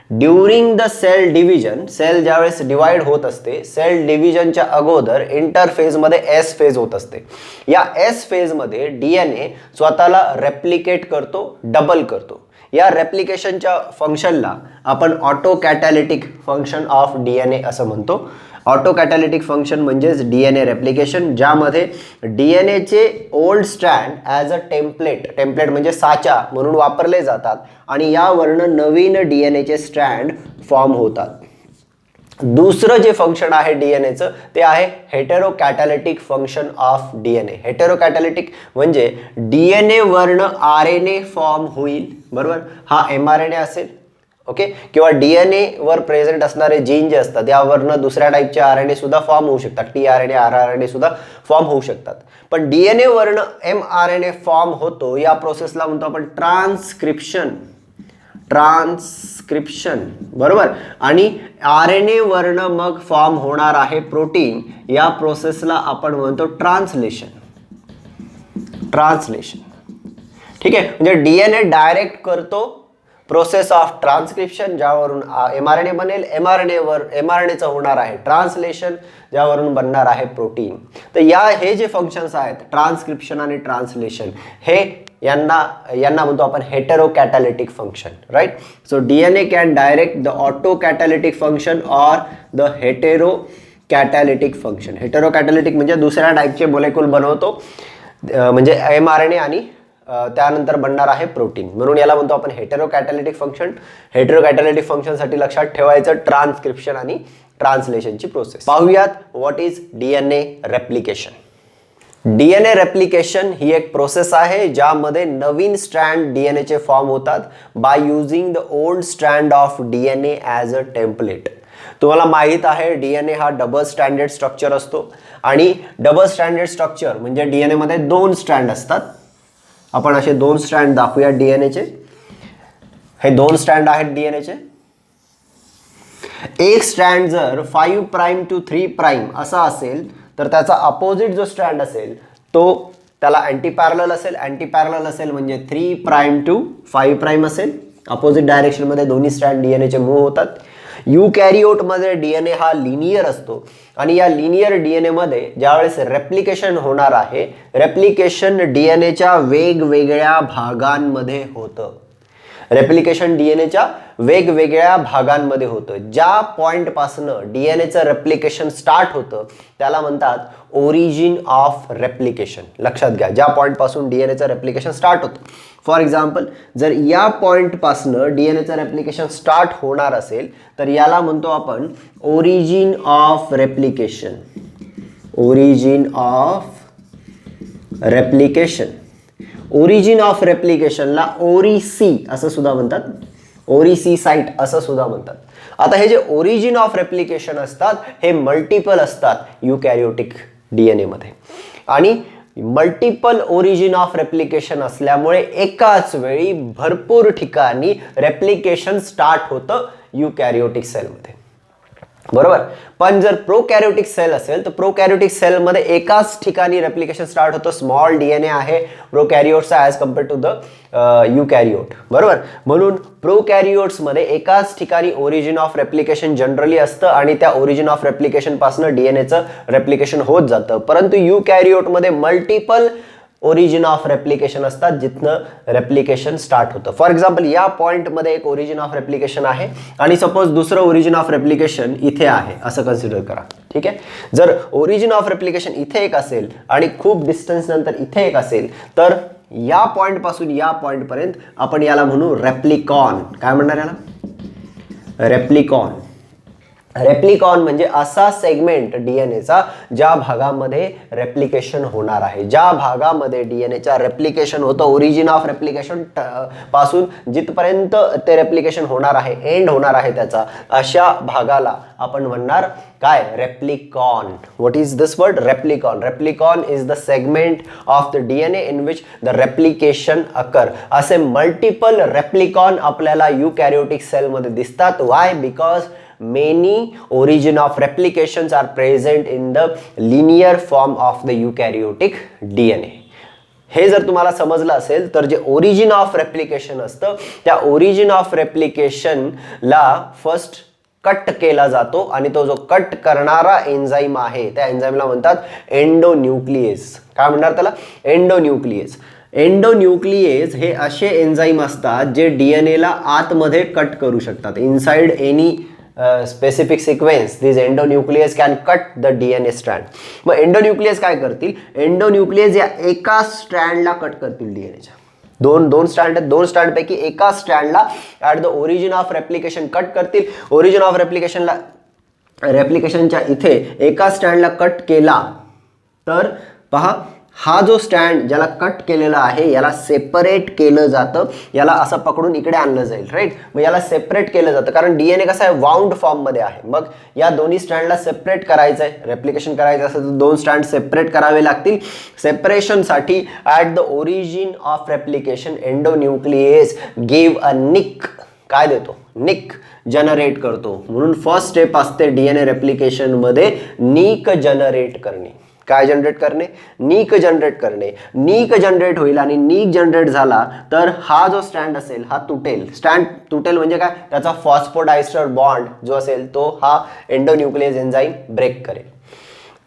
During the cell division, cell ज्यावेळेस डिवाइड होत असते, सेल डिव्हिजनच्या अगोदर इंटरफेजमध्ये एस फेज होत असते. या एस फेजमध्ये डीएनए स्वतःला रेप्लिकेट करतो, डबल करतो. या रेप्लिकेशनच्या फंक्शनला आपण ऑटोकॅटॅलिटिक फंक्शन ऑफ डीएनए असं म्हणतो. ऑटोकॅटॅलिटिक फंक्शन म्हणजेच डीएनए रेप्लिकेशन, ज्यामध्ये डीएनएचे old strand as a template म्हणजे साचा म्हणून वापरले जातात आणि यावरनं नवीन डीएनएचे स्ट्रँड फॉर्म होतात. दुसरं जे फंक्शन आहे डीएनएचं ते आहे हेटेरोकॅटॅलिटिक फंक्शन ऑफ डीएनए. हेटेरोकॅटॅलिटिक म्हणजे डीएनए वरनं आरएनए फॉर्म होईल, बरोबर. हा एमआरएनए असेल, ओके, किंवा डीएनए वर प्रेझेंट असणारे जीन जे असतात यावरनं दुसऱ्या टाईपचे आरएनए सुद्धा फॉर्म होऊ शकतात, टीआरएनए, आरआरएनए सुद्धा फॉर्म होऊ शकतात. पण डीएनए वरनं एमआरएनए फॉर्म होतो, या प्रोसेसला म्हणतो आपण ट्रान्सक्रिप्शन, बरोबर. आणि आरएनए वरनं मग फॉर्म होणार आहे प्रोटीन, या प्रोसेसला आपण म्हणतो ट्रान्सलेशन. ठीक आहे. म्हणजे डीएनए डायरेक्ट करतो प्रोसेस ऑफ ट्रान्सक्रिप्शन, ज्यावरून एमआरएनए बनेल, एमआरएनएचं होणार आहे ट्रान्सलेशन, ज्यावरून बनणार आहे प्रोटीन. तर हे जे फंक्शन्स आहेत ट्रान्सक्रिप्शन आणि ट्रान्सलेशन, हे यांना म्हणतो आपण heterocatalytic function, right. So DNA can direct the autocatalytic function or the heterocatalytic function. Heterocatalytic म्हणजे दुसऱ्या टाईपचे मोलेक्युल बनवतो, म्हणजे एमआरएनए आणि त्यानंतर बनणार आहे प्रोटीन, म्हणून याला म्हणतो आपण हेटेरोकॅटॅलिटिक फंक्शन. हेटेरोकॅटॅलिटिक फंक्शनसाठी लक्षात ठेवायचं ट्रान्सक्रिप्शन आणि ट्रान्सलेशनची प्रोसेस. पाहूयात what is DNA replication. DNA replication ही एक प्रोसेस आहे ज्यामध्ये नवीन स्ट्रँड डीएनएचे फॉर्म होतात by using the old strand of DNA as a template. तुम्हाला माहित आहे डीएनए हा डबल स्टँडर्ड स्ट्रक्चर असतो आणि डबल स्टँडर्ड स्ट्रक्चर म्हणजे डीएनए मध्ये 2 स्ट्रँड असतात. आपण असे 2 स्ट्रँड दाखवूया डीएनएचे. हे 2 स्ट्रँड आहेत डीएनएचे. एक स्ट्रँड जर 5 प्राइम टू 3 प्राइम असा असेल तर त्याचा अपोजिट जो स्ट्रँड असेल तो त्याला अँटी पॅरलल असेल म्हणजे 3 प्राइम टू 5 प्राइम असेल. अपोजिट डायरेक्शनमध्ये दोन्ही स्ट्रँड डीएनएचे मूव्ह होतात. युकॅरियोटमध्ये डीएनए हा लिनियर असतो आणि या लिनियर डीएनए मध्ये ज्यावेळेस रेप्लिकेशन होणार आहे, रेप्लिकेशन डीएनएच्या वेगवेगळ्या भागांमध्ये होतं. रेप्लिकेशन डीएनएच्या वेगवेगळ्या भागांमध्ये होतं. ज्या पॉइंटपासनं डीएनएचं रेप्लिकेशन स्टार्ट होतं त्याला म्हणतात ओरिजिन ऑफ रेप्लिकेशन. लक्षात घ्या, ज्या पॉइंटपासून डीएनएचं रेप्लिकेशन स्टार्ट होतं. फॉर एक्झाम्पल, जर या पॉइंटपासनं डीएनएचं रेप्लिकेशन स्टार्ट होणार असेल तर याला म्हणतो आपण origin of replication. Origin of replication. Origin of रेप्लिकेशनला ओरिसी असं सुद्धा म्हणतात, ओरिसी साइट असं सुद्धा म्हणतात. आता हे जे ओरिजिन ऑफ रेप्लिकेशन असतात हे मल्टिपल असतात युकॅरियोटिक डीएनए मध्ये आणि मल्टिपल ओरिजिन ऑफ रेप्लिकेशन असल्यामुळे एकाच वेळी भरपूर ठिकाणी रेप्लिकेशन स्टार्ट होतं युकॅरियोटिक सेलमध्ये, बरोबर. पण जर प्रोकॅरियोटिक सेल असेल तर प्रोकॅरियोटिक सेलमध्ये एकाच ठिकाणी रेप्लिकेशन स्टार्ट होतं. स्मॉल डीएनए आहे प्रोकॅरियोट्सचा ॲज कम्पेअर टू द युकॅरियोट, बरोबर. म्हणून प्रोकॅरियोट्समध्ये एकाच ठिकाणी ओरिजिन ऑफ रेप्लिकेशन जनरली असतं आणि त्या ओरिजिन ऑफ रेप्लिकेशन पासून डीएनएचं रेप्लिकेशन होत जातं. परंतु युकॅरियोटमध्ये मल्टिपल ओरिजिन ऑफ रेप्लिकेशन असतात, जिथनं रेप्लिकेशन स्टार्ट होतं. फॉर एक्झाम्पल या पॉईंटमध्ये एक ओरिजिन ऑफ रेप्लिकेशन आहे आणि सपोज दुसरं ओरिजिन ऑफ रेप्लिकेशन इथे आहे असं कन्सिडर करा. ठीक आहे. जर ओरिजिन ऑफ रेप्लिकेशन इथे एक असेल आणि खूप डिस्टन्स नंतर इथे एक असेल तर या पॉइंट पासून या पॉइंट पर्यंत आपण याला म्हणू रेप्लिकॉन. काय म्हणणार याला? रेप्लिकॉन. रेप्लिकॉन म्हणजे असा सेगमेंट डीएनएचा ज्या भागामध्ये रेप्लिकेशन होणार आहे, ज्या भागामध्ये डीएनएच्या रेप्लिकेशन होतं ओरिजिन ऑफ रेप्लिकेशन पासून जिथपर्यंत ते रेप्लिकेशन होणार आहे, एंड होणार आहे त्याचा, अशा भागाला आपण म्हणणार काय? Replicon. What is this word? Replicon. Replicon is the segment of the DNA in which the replication occur. असे मल्टिपल रेप्लिकॉन आपल्याला युकॅरियोटिक सेलमध्ये दिसतात. Y? Because many origin of replications are present in the linear form of the eukaryotic DNA. हे जर तुम्हाला समजलं असेल तर जे ओरिजिन ऑफ रेप्लिकेशन असतं त्या ओरिजिन ऑफ रेप्लिकेशनला फर्स्ट कट केला जातो आणि तो जो कट करणारा एन्झाईम आहे त्या एन्झाईमला म्हणतात एंडोन्यूक्लिएज. काय म्हणणार त्याला? एंडोन्यूक्लिएज. एंडोन्यूक्लिएज हे असे एन्झाईम असतात जे डीएनएला आतमध्ये कट करू शकतात. Inside any specific sequence these endonuclease can cut the DNA strand. मग एंडोन्यूक्लियस काय करतील? एंडोन्यूक्लियस या एका स्ट्रँडला कट करतील डीएनएच्या. दोन स्ट्रँड आहेत, दोन स्ट्रँड पैकी एका स्ट्रँडला at the origin of replication cut करतील. ओरिजिन ऑफ रेप्लिकेशनच्या इथे एका स्ट्रँडला कट केला तर पहा हा जो स्टँड ज्याला कट केलेला आहे याला सेपरेट केलं जातं. याला असं पकडून इकडे आणलं जाईल. राईट. मग याला सेपरेट केलं जातं कारण डीएनए कसं आहे? वाउंड फॉर्ममध्ये आहे. मग या दोन्ही स्टँडला सेपरेट करायचं आहे. रेप्लिकेशन करायचं असेल तर दोन स्टँड सेपरेट करावे लागतील. सेपरेशनसाठी at the origin of replication endonuclease give a nick. काय देतो? निक जनरेट करतो. म्हणून फर्स्ट स्टेप असते डीएनए रेप्लिकेशनमध्ये निक जनरेट करणे. काय जनरेट करणे? नीक जनरेट करणे. नीक जनरेट होईल आणि नीक जनरेट झाला तर हा जो स्टँड असेल हा तुटेल. स्टँड तुटेल म्हणजे काय? त्याचा फॉस्फोडायस्टर बॉन्ड जो असेल तो हा एंडोन्यूक्लियस एन्झाईम ब्रेक करेल.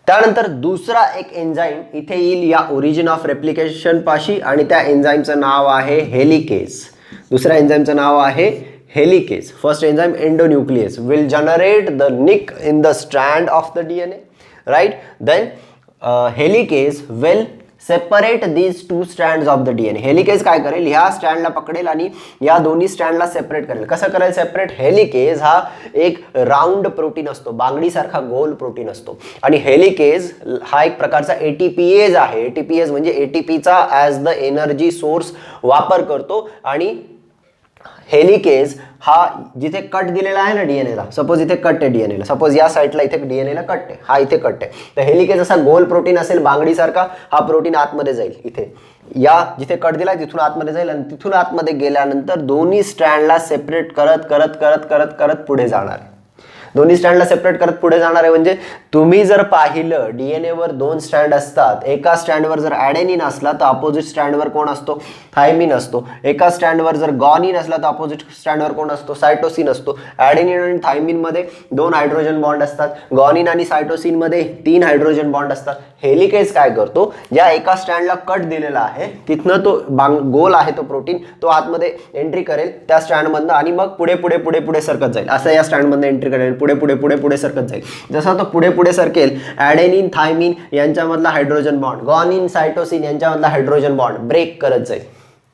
त्यानंतर दुसरा एक एन्झाईम इथे येईल या ओरिजिन ऑफ रेप्लिकेशन पाशी आणि त्या एन्झाईमचं नाव आहे हेलिकेज. दुसऱ्या एन्झाईमचं नाव आहे helicase. First enzyme endonuclease will generate the nick in the strand of the DNA, right? Then helicase will separate these two strands of the DNA. Helicase काय करेल? ह्या स्टँडला पकडेल आणि या दोन्ही स्टँडला सेपरेट करेल. कसं करेल सेपरेट? हेलिकेज हा एक राऊंड प्रोटीन असतो, बांगडीसारखा गोल प्रोटीन असतो आणि हेलिकेज हा एक प्रकारचा एटीपीएज आहे. एटीपीएज म्हणजे एटीपीचा ॲज द एनर्जी सोर्स वापर करतो आणि हेलिकेज हा जिथे कट दिलेला आहे ना डीएनएला, सपोज इथे कट आहे डीएनएला, सपोज या साईडला इथे डीएनएला कट आहे, हा इथे कट आहे, तर हेलिकेज असा गोल प्रोटीन असेल बांगडीसारखा. हा प्रोटीन आतमध्ये जाईल इथे या जिथे कट दिला तिथून आतमध्ये जाईल आणि तिथून आतमध्ये गेल्यानंतर दोन्ही स्ट्रँडला सेपरेट करत करत करत करत करत पुढे जाणार आहे. दोन्ही स्टँडला सेपरेट करत पुढे जाणार आहे. म्हणजे तुम्ही जर पाहिलं डीएनएवर दोन स्टँड असतात. एका स्टँडवर जर ॲडेनिन असला तर अपोजिट स्टँडवर कोण असतो? थायमिन असतो. एका स्टँडवर जर गॉनिन असला तर अपोजिट स्टँडवर कोण असतो? सायटोसिन असतो. ॲडेनिन आणि थायमिनमध्ये 2 हायड्रोजन बॉन्ड असतात. गॉनिन आणि सायटोसिनमध्ये 3 हायड्रोजन बॉन्ड असतात. हेलिकेज काय करतो? ज्या एका स्टँडला कट दिलेला आहे तिथनं तो गोल आहे तो प्रोटीन, तो आतमध्ये एंट्री करेल त्या स्टँडमधनं आणि मग पुढे पुढे पुढे पुढे सरकत जाईल. असं या स्टँडमधनं एंट्री करेल, पुढे पुढे पुढे पुढे सरकत जाईल. जसा तो पुढे पुढे सरकेल ॲडेनिन थायमिन यांच्यामधला हायड्रोजन बॉन्ड, गॉनिन सायटोसिन यांच्यामधला हायड्रोजन बॉन्ड ब्रेक करत जाईल.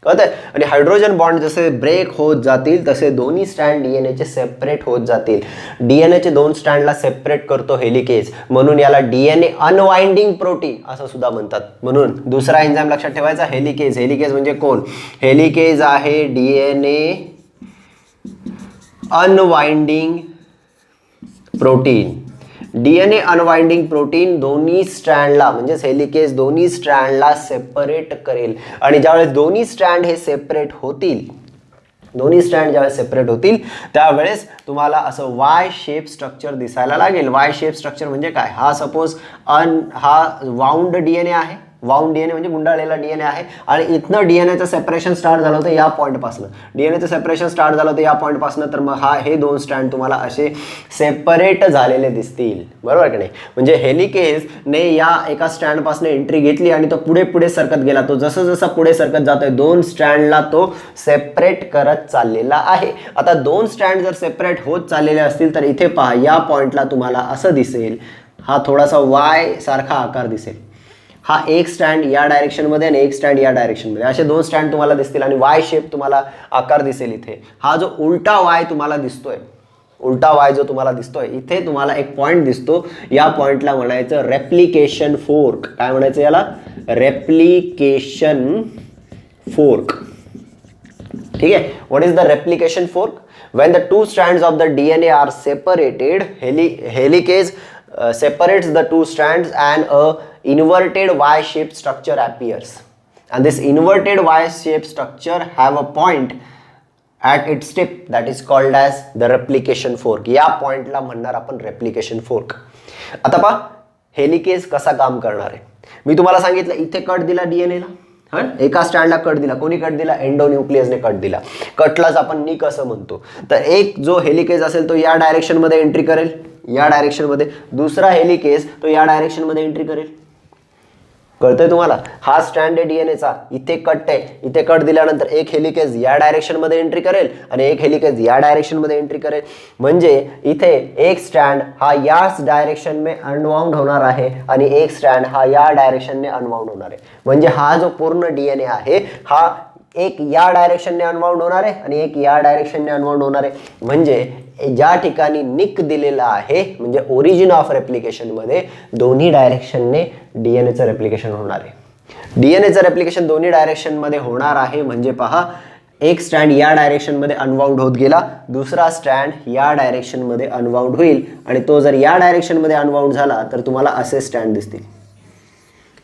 कळतंय? आणि हायड्रोजन बॉन्ड जसे ब्रेक होत जातील तसे दोन्ही स्टँड डीएनएचे सेपरेट होत जातील. डीएनएचे 2 स्टँडला सेपरेट करतो हेलिकेज, म्हणून याला डीएनए अनवाइंडिंग प्रोटीन असं सुद्धा म्हणतात. म्हणून दुसरा एन्झाईम लक्षात ठेवायचा हेलिकेज. हेलिकेज म्हणजे कोण? हेलिकेज आहे DNA unwinding protein. DNA unwinding protein दोन्ही स्ट्रँडला म्हणजेच हेलिकेज दोन्ही स्ट्रँडला सेपरेट करेल आणि ज्यावेळेस दोन्ही स्ट्रँड हे सेपरेट होतील, दोन्ही स्ट्रँड ज्यावेळेस सेपरेट होतील त्यावेळेस तुम्हाला असं वाय शेप स्ट्रक्चर दिसायला लागेल. वाय शेप स्ट्रक्चर म्हणजे काय? हा सपोज हा वाउंड डीएनए आहे. वाउंड डीएनए म्हणजे गुंडाळलेला डीएनए आहे आणि इथनं डीएनएचं सेपरेशन स्टार्ट झालं होतं या पॉईंटपासून. डीएनएचं सेपरेशन स्टार्ट झालं होतं या पॉईंटपासून, तर मग हे दोन स्ट्रँड तुम्हाला असे सेपरेट झालेले दिसतील, बरोबर की नाही. म्हणजे हेलिकेजने या एका स्ट्रँडपासून एंट्री घेतली आणि तो पुढे पुढे सरकत गेला. तो जसं जसं पुढे सरकत जातोय दोन स्ट्रँडला तो सेपरेट करत चाललेला आहे. आता दोन स्ट्रँड जर सेपरेट होत चाललेले असतील तर इथे पहा या पॉईंटला तुम्हाला असं दिसेल, हा थोडासा वाय सारखा आकार दिसेल. हा एक स्टँड या डायरेक्शनमध्ये आणि एक स्टँड या डायरेक्शनमध्ये, असे दोन स्टँड तुम्हाला दिसतील आणि वाय शेप तुम्हाला आकार दिसेल इथे. हा जो उलटा वाय तुम्हाला दिसतोय, उलटा वाय जो तुम्हाला दिसतोय इथे तुम्हाला एक पॉईंट दिसतो, या पॉईंटला म्हणायचं रेप्लिकेशन फोर्क. काय म्हणायचं याला? Replication fork. ठीक आहे. What is the replication fork? when the two strands of the DNA are separated, helicase separates the two strands and a inverted Y-shaped structure appears, and this inverted Y-shaped structure have a point at its tip that is called as the replication fork. या पॉइंटला म्हणणार आपण replication fork. आता पहा helicase कसा काम करणार आहे. मी तुम्हाला सांगितलं इथे कट दिला डीएनएला, एका स्टँडला कट दिला. कोणी कट दिला? एंडोन्यूक्लियसने कट दिला. कटलाच आपण निक असं म्हणतो. तर एक जो हेलिकेज असेल तो या डायरेक्शनमध्ये एंट्री करेल, या डायरेक्शनमध्ये. दुसरा हेलिकेज तो या डायरेक्शनमध्ये एंट्री करेल. कळतंय तुम्हाला? हा स्टँड आहे डीएनएचा, इथे कट आहे, इथे कट दिल्यानंतर एक हेलिकेज या डायरेक्शनमध्ये एंट्री करेल आणि एक हेलिकेज या डायरेक्शनमध्ये एंट्री करेल. म्हणजे इथे एक स्टँड हा याच डायरेक्शनने अनवाउंड होणार आहे आणि एक स्टँड हा या डायरेक्शनने अनवाउंड होणार आहे. म्हणजे हा जो पूर्ण डीएनए आहे हा एक या डायरेक्शनने अनवाउंड होणार आहे आणि एक या डायरेक्शनने अनवाउंड होणार आहे. म्हणजे ज्या ठिकाणी निक दिलेला आहे म्हणजे ओरिजिन ऑफ रेप्लिकेशनमध्ये दोन्ही डायरेक्शनने डीएनएचं रेप्लिकेशन होणार आहे. डीएनएचं रेप्लिकेशन दोन्ही डायरेक्शनमध्ये होणार आहे. म्हणजे पहा एक स्टँड या डायरेक्शनमध्ये अनवाउंड होत गेला, दुसरा स्टँड या डायरेक्शनमध्ये अनवाउंड होईल आणि तो जर या डायरेक्शनमध्ये अनवाउंड झाला तर तुम्हाला असे स्टँड दिसतील.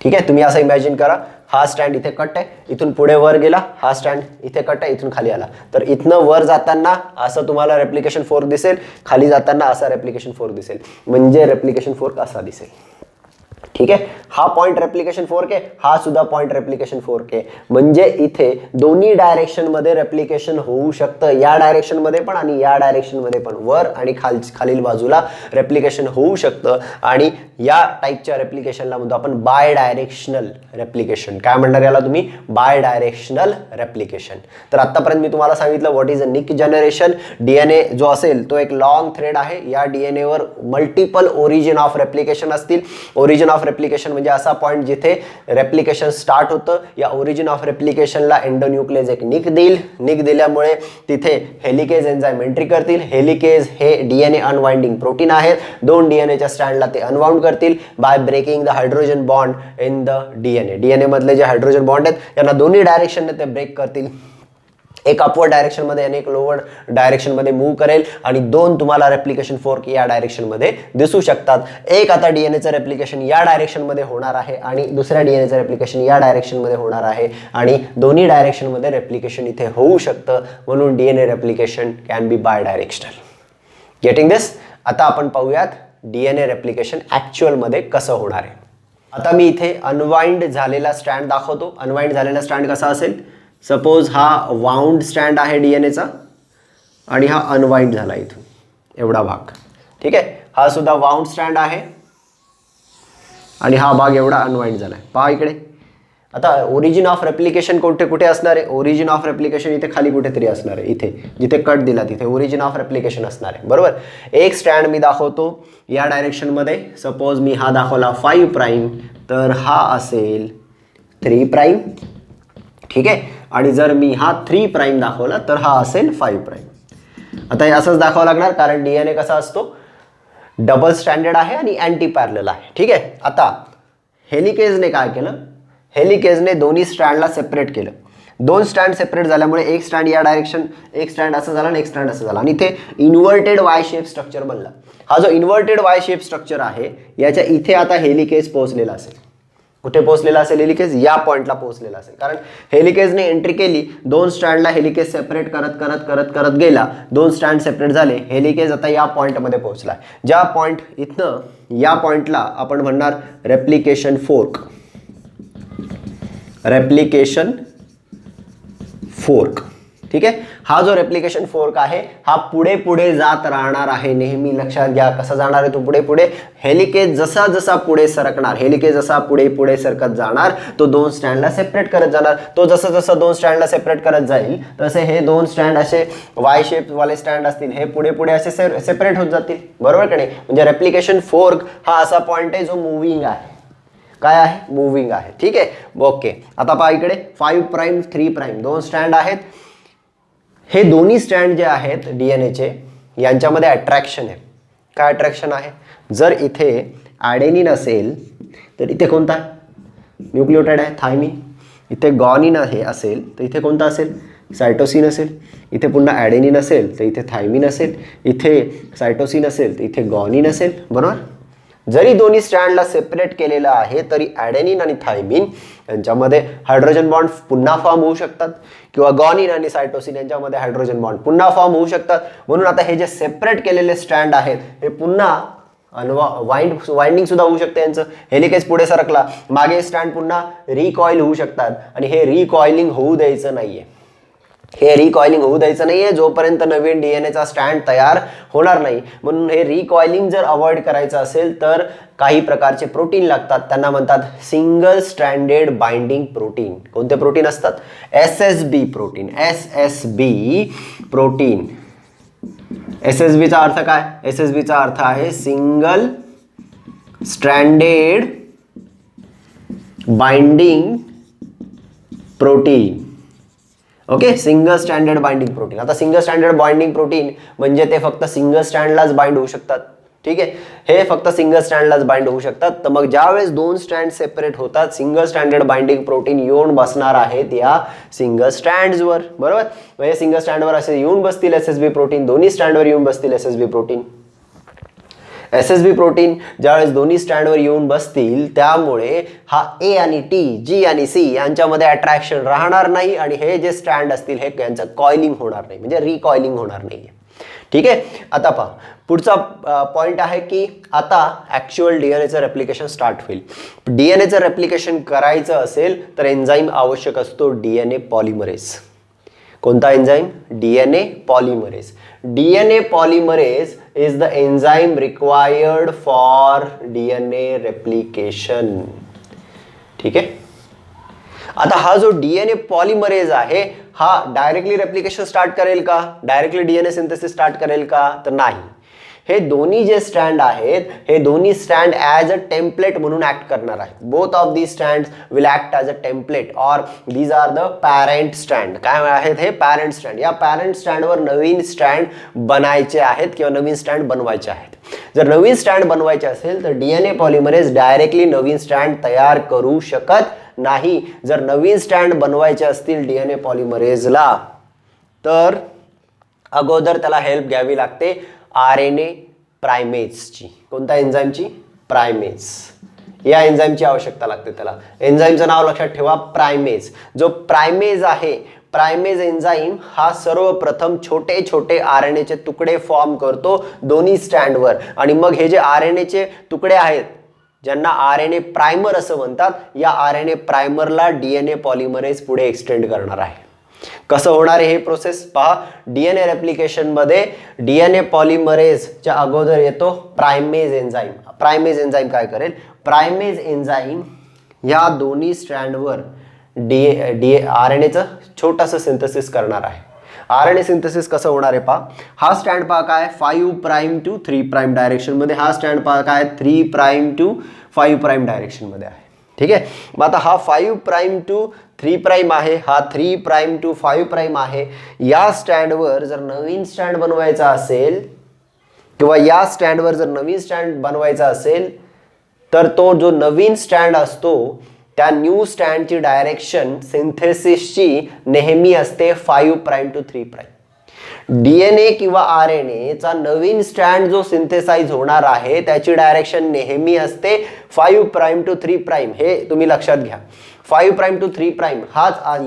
ठीक आहे. तुम्ही असं इमॅजिन करा, हा स्टँड इथे कट आहे, इथून पुढे वर गेला, हा स्टँड इथे कट आहे, इथून खाली आला. तर इथनं वर जाताना असं तुम्हाला रेप्लिकेशन फोर्क दिसेल, खाली जाताना असा रेप्लिकेशन फोर्क दिसेल. म्हणजे रेप्लिकेशन फोर्क असा दिसेल. ठीक आहे. हा पॉइंट रेप्लिकेशन फोर्क आहे, हा सुद्धा पॉइंट रेप्लिकेशन फोर्क आहे. म्हणजे इथे दोन्ही डायरेक्शनमध्ये रेप्लिकेशन होऊ शकतं, या डायरेक्शनमध्ये पण आणि या डायरेक्शनमध्ये पण. वर आणि खालील बाजूला रेप्लिकेशन होऊ शकतं आणि या टाईपच्या रेप्लिकेशनला म्हणतो आपण बाय डायरेक्शनल रेप्लिकेशन. काय म्हणणार याला तुम्ही? Bidirectional replication. तर आतापर्यंत मी तुम्हाला सांगितलं what is a nick generation. DNA जो असेल तो एक लॉंग थ्रेड आहे. या डीएनएवर मल्टिपल ओरिजिन ऑफ रेप्लिकेशन असतील. ओरिजिन ऑफ रेप्लिकेशन म्हणजे असा पॉइंट जिथे रेप्लिकेशन स्टार्ट होतं. या ओरिजिन ऑफ रेप्लिकेशनला एंडोन्यूक्लियस एक निक देईल. निक दिल्यामुळे तिथे हेलिकेज एन्झाइम एंट्री करतील. हेलिकेज हे डीएनए अनवाइंडिंग प्रोटीन आहेत. दोन डीएनएच्या स्टँडला ते अनवाउंड करतील by breaking the hydrogen bond in the DNA. DNA मधले जे हायड्रोजन बॉन्ड आहेत यांना दोन्ही डायरेक्शनने ते ब्रेक करतील. एक अपवर्ड डायरेक्शनमध्ये आणि एक लोअर डायरेक्शनमध्ये मूव्ह करेल आणि दोन तुम्हाला रेप्लिकेशन फोर्क या डायरेक्शनमध्ये दिसू शकतात. एक आता डीएनएचं रेप्लिकेशन या डायरेक्शनमध्ये होणार आहे आणि दुसऱ्या डीएनएचं रेप्लिकेशन या डायरेक्शनमध्ये होणार आहे आणि दोन्ही डायरेक्शनमध्ये रेप्लिकेशन इथे होऊ शकतं. म्हणून DNA replication can be bidirectional. Getting this? आता आपण पाहूयात डीएनए रेप्लिकेशन ॲक्च्युअलमध्ये कसं होणार आहे. आता मी इथे अनवाइंड झालेला स्टँड दाखवतो. अनवाइंड झालेला स्टँड कसा असेल? सपोज हा वाउंड स्टँड आहे डीएनएचा आणि हा अनवाइंड झाला इथून एवढा भाग. ठीक आहे. हा सुद्धा वाउंड स्टँड आहे आणि हा भाग एवढा अनवाइंड झाला आहे. पहा इकडे. आता ओरिजिन ऑफ रेप्लिकेशन कुठे कुठे असणार आहे? ओरिजिन ऑफ रेप्लिकेशन इथे खाली कुठेतरी असणार आहे. इथे जिथे कट दिला तिथे ओरिजिन ऑफ रेप्लिकेशन असणार आहे. बरोबर. एक स्टँड मी दाखवतो या डायरेक्शनमध्ये. सपोज मी हा दाखवला 5 प्राईम तर हा असेल 3 प्राईम. ठीक आहे. आणि जर मी हा 3 प्राईम दाखवला तर हा असेल 5 प्राईम. आता हे असंच दाखवावं लागणार कारण डीएनए कसा असतो? डबल स्टँडर्ड आहे आणि अँटी पॅरलल आहे. ठीक आहे. आता हेलिकेजने काय केलं? हेलिकेजने दोन्ही स्टँडला सेपरेट केलं. दोन स्टँड सेपरेट झाल्यामुळे एक स्टँड या डायरेक्शन, एक स्टँड असं झाला आणि एक स्टँड असं झाला आणि इथे इन्व्हर्टेड वाय शेप स्ट्रक्चर बनला. हा जो इन्व्हर्टेड वाय शेप स्ट्रक्चर आहे याच्या इथे आता हेलिकेज पोहोचलेला असेल. कुठे पोहोचलेला असेल हेलिकेज? या पॉईंटला पोहोचलेला असेल कारण हेलिकेजने एंट्री केली. दोन स्टँडला हेलिकेज सेपरेट करत करत करत करत गेला. दोन स्टँड सेपरेट झाले. हेलिकेज आता या पॉईंटमध्ये पोहोचला. ज्या पॉईंट इथनं या पॉईंटला आपण म्हणणार रेप्लिकेशन फोर्क. Replication fork. ठीक आहे, हा जो रेप्लिकेशन फोर्क आहे हा पुढे पुढे जात राहणार आहे. नेहमी लक्षात घ्या कसा जाणार आहे तो पुढे पुढे. हेलिकेज जसा जसा पुढे सरकणार, हेलिकेज जसा पुढे पुढे सरकत जाणार तो दोन स्टँडला सेपरेट करत जाणार. तो जसं जसं दोन स्टँडला सेपरेट करत जाईल तसे हे दोन स्टँड असे वाय शेप वाले स्टँड असतील, हे पुढे पुढे असे सेपरेट होत जातील. बरोबर का नाही. म्हणजे रेप्लिकेशन फोर्क हा असा पॉइंट आहे जो मूव्हिंग आहे. काय आहे, मूव्हिंग आहे. ठीक आहे, ओके. आता पहा इकडे 5 प्राइम 3 प्राइम दोन स्टँड आहेत. हे दोन्ही स्टँड जे आहेत डीएनएचे यांच्यामध्ये अट्रॅक्शन आहे. काय अट्रॅक्शन आहे, जर इथे ॲडेनिन असेल तर इथे कोणता न्यूक्लियोटाइड आहे, थायमिन. इथे गॉनिन आहे असेल तर इथे कोणता असेल, सायटोसिन असेल. इथे पुन्हा ॲडेनिन असेल तर इथे थायमिन असेल. इथे सायटोसिन असेल तर इथे गॉनिन असेल. बरोबर. जरी दोन्ही स्टँडला सेपरेट केलेलं आहे तरी ॲडेनिन आणि थायमिन यांच्यामध्ये हायड्रोजन बॉन्ड पुन्हा फॉर्म होऊ शकतात, किंवा गॉनिन आणि सायटोसिन यांच्यामध्ये हायड्रोजन बॉन्ड पुन्हा फॉर्म होऊ शकतात. म्हणून आता हे जे सेपरेट केलेले स्टँड आहेत हे पुन्हा वाइंडिंग सुद्धा होऊ शकते यांचं. हेलिकेज पुढे सरकला, मागे स्टँड पुन्हा रिकॉईल होऊ शकतात आणि हे रिकॉइलिंग होऊ द्यायचं नाहीये. हे रिकॉइलिंग होऊ द्यायचं नाहीये जोपर्यंत नवीन डीएनएचा स्टँड तयार होणार नाही. म्हणून हे रिकॉइलिंग जर अवॉइड करायचं असेल तर काही प्रकारचे प्रोटीन लागतात, त्यांना म्हणतात सिंगल स्ट्रँडेड बाइंडिंग प्रोटीन. कोणते प्रोटीन असतात, एसएसबी प्रोटीन. SSB protein. एसएसबीचा अर्थ काय, एसएसबीचा अर्थ आहे single stranded binding protein. Okay, single standard binding protein. आता सिंगल स्टँडर्ड बाइंडिंग प्रोटीन म्हणजे ते फक्त सिंगल स्टँडलाच बाइंड होऊ शकतात. ठीक आहे, हे फक्त सिंगल स्टँडलाच बाइंड होऊ शकतात. तर मग ज्यावेळेस दोन स्टँड सेपरेट होतात सिंगल स्टँडर्ड बाइंडिंग प्रोटीन येऊन बसणार आहेत या सिंगल स्टँड्सवर. बरोबर. म्हणजे सिंगल स्टँडवर असे येऊन बसतील एसएसबी प्रोटीन, दोन्ही स्टँडवर येऊन बसतील एसएसबी प्रोटीन. एसएसबी प्रोटीन ज्यावेळेस दोन्ही स्टँडवर येऊन बसतील त्यामुळे हा ए आणि टी, जी आणि सी यांच्यामध्ये अट्रॅक्शन राहणार नाही आणि हे जे स्टँड असतील हे यांचं कॉइलिंग होणार नाही, म्हणजे रिकॉइलिंग होणार नाही. ठीक आहे. आता पहा पुढचा पॉइंट आहे की आता ॲक्च्युअल डीएनएचं रेप्लिकेशन स्टार्ट होईल. डीएनएचं रेप्लिकेशन करायचं असेल तर एन्झाईम आवश्यक असतो, डीएनए पॉलिमरेज. कोणता enzyme, DNA polymerase. DNA polymerase is the enzyme required for DNA replication. ठीक आहे. आता हा जो डीएनए पॉलिमरेज आहे हा डायरेक्टली रेप्लिकेशन स्टार्ट करेल का, डायरेक्टली डीएनए सिंथेसिस स्टार्ट करेल का, तर नाही. हे दोन्ही जे स्टँड आहेत हे दोन्ही स्टँड ॲज अ टेम्पलेट म्हणून ऍक्ट करणार आहेत. Both of the stand will act as a template or these are the parent stand. काय आहेत हे, पॅरेंट स्टँड. या पॅरेंट स्टँडवर नवीन स्टँड बनायचे आहेत किंवा नवीन स्टँड बनवायचे आहेत. जर नवीन स्टँड बनवायचे असेल तर डीएनए पॉलिमरेज डायरेक्टली नवीन स्टँड तयार करू शकत नाही. जर नवीन स्टँड बनवायचे असतील डीएनए पॉलिमरेजला तर अगोदर त्याला हेल्प घ्यावी लागते आरएनए प्रायमेजची. कोणत्या एन्झाईमची, प्रायमेज. या एन्झाईमची आवश्यकता लागते त्याला. एन्झाईमचं नाव लक्षात ठेवा, प्रायमेज. जो प्रायमेज आहे, प्रायमेज एन्झाईम हा सर्वप्रथम छोटे छोटे आरएनएचे तुकडे फॉर्म करतो दोन्ही स्टँडवर आणि मग हे जे आरएनएचे तुकडे आहेत ज्यांना आरएनए प्रायमर असं म्हणतात, या आरएनए प्रायमरला डीएनए पॉलिमरेज पुढे एक्सटेंड करणार आहे. कसं होणार आहे हे प्रोसेस पहा. डीएनए रेप्लिकेशन मध्ये डीएनए पॉलिमरेजच्या अगोदर येतो प्रायमेज एन्झाईम. प्रायमेज एन्झाईम काय करेल, प्रायमेज एन्झाईम या दोन्ही स्ट्रँडवर आरएनएचं छोटंसं सिंथेसिस करणार आहे. आरएनए सिंथेसिस कसं होणार आहे पहा. हा स्टँड पहा काय 5 प्राइम टू 3 प्राइम डायरेक्शन मध्ये, हा स्टँड पहा काय 3 प्राइम टू 5 प्राइम डायरेक्शन मध्ये आहे. ठीक आहे. मग आता हा 5 प्राइम टू 3 प्राइम आहे, हा 3 प्राइम टू 5 प्राइम आहे. या स्टँडवर जर नवीन स्टँड बनवायचा असेल किंवा या स्टँडवर जर नवीन स्टँड बनवायचा असेल तर तो जो नवीन स्टँड असतो त्या न्यू स्टँडची डायरेक्शन सिंथेसिसची नेहमी असते 5 प्राइम टू 3 प्राइम. डीएनए किंवा आरएनएचा नवीन स्टँड जो सिंथेसाइज होणार आहे त्याची डायरेक्शन नेहमी असते 5 प्राइम टू 3 प्राइम. हे तुम्ही लक्षात घ्या. 5 प्राइम टू 3 प्राइम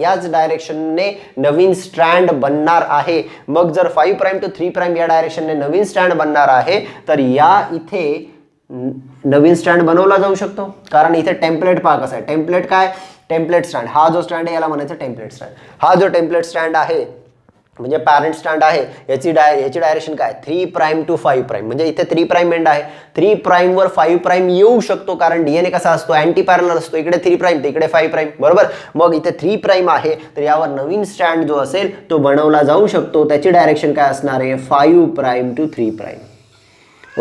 याच डायरेक्शनने नवीन स्ट्रँड बनणार आहे. मग जर 5 प्राइम टू 3 प्राइम या डायरेक्शनने नवीन स्ट्रँड बनणार आहे तर या इथे नवीन स्टँड बनवला जाऊ शकतो, कारण इथे टेम्पलेट पहा कसं आहे. टेम्पलेट काय, टेम्पलेट स्ट्रँड, हा जो स्ट्रँड आहे याला म्हणायचं टेम्पलेट स्ट्रँड. हा जो टेम्पलेट स्ट्रँड आहे म्हणजे पॅरेंट स्ट्रँड आहे याची डायरेक्शन काय 3 प्राइम टू 5 प्राइम. म्हणजे इथे 3 प्राइम एंड आहे, 3 प्राइम वर 5 प्राइम येऊ शकतो कारण डीएनए कसा असतो अँटी पॅरलल असतो. इकडे 3 प्राइम तर इकडे 5 प्राइम बरोबर. मग इथे 3 प्राइम आहे तर यावर नवीन स्ट्रँड जो असेल तो बनवला जाऊ शकतो. त्याची डायरेक्शन काय असणार आहे 5 प्राइम टू 3 प्राइम.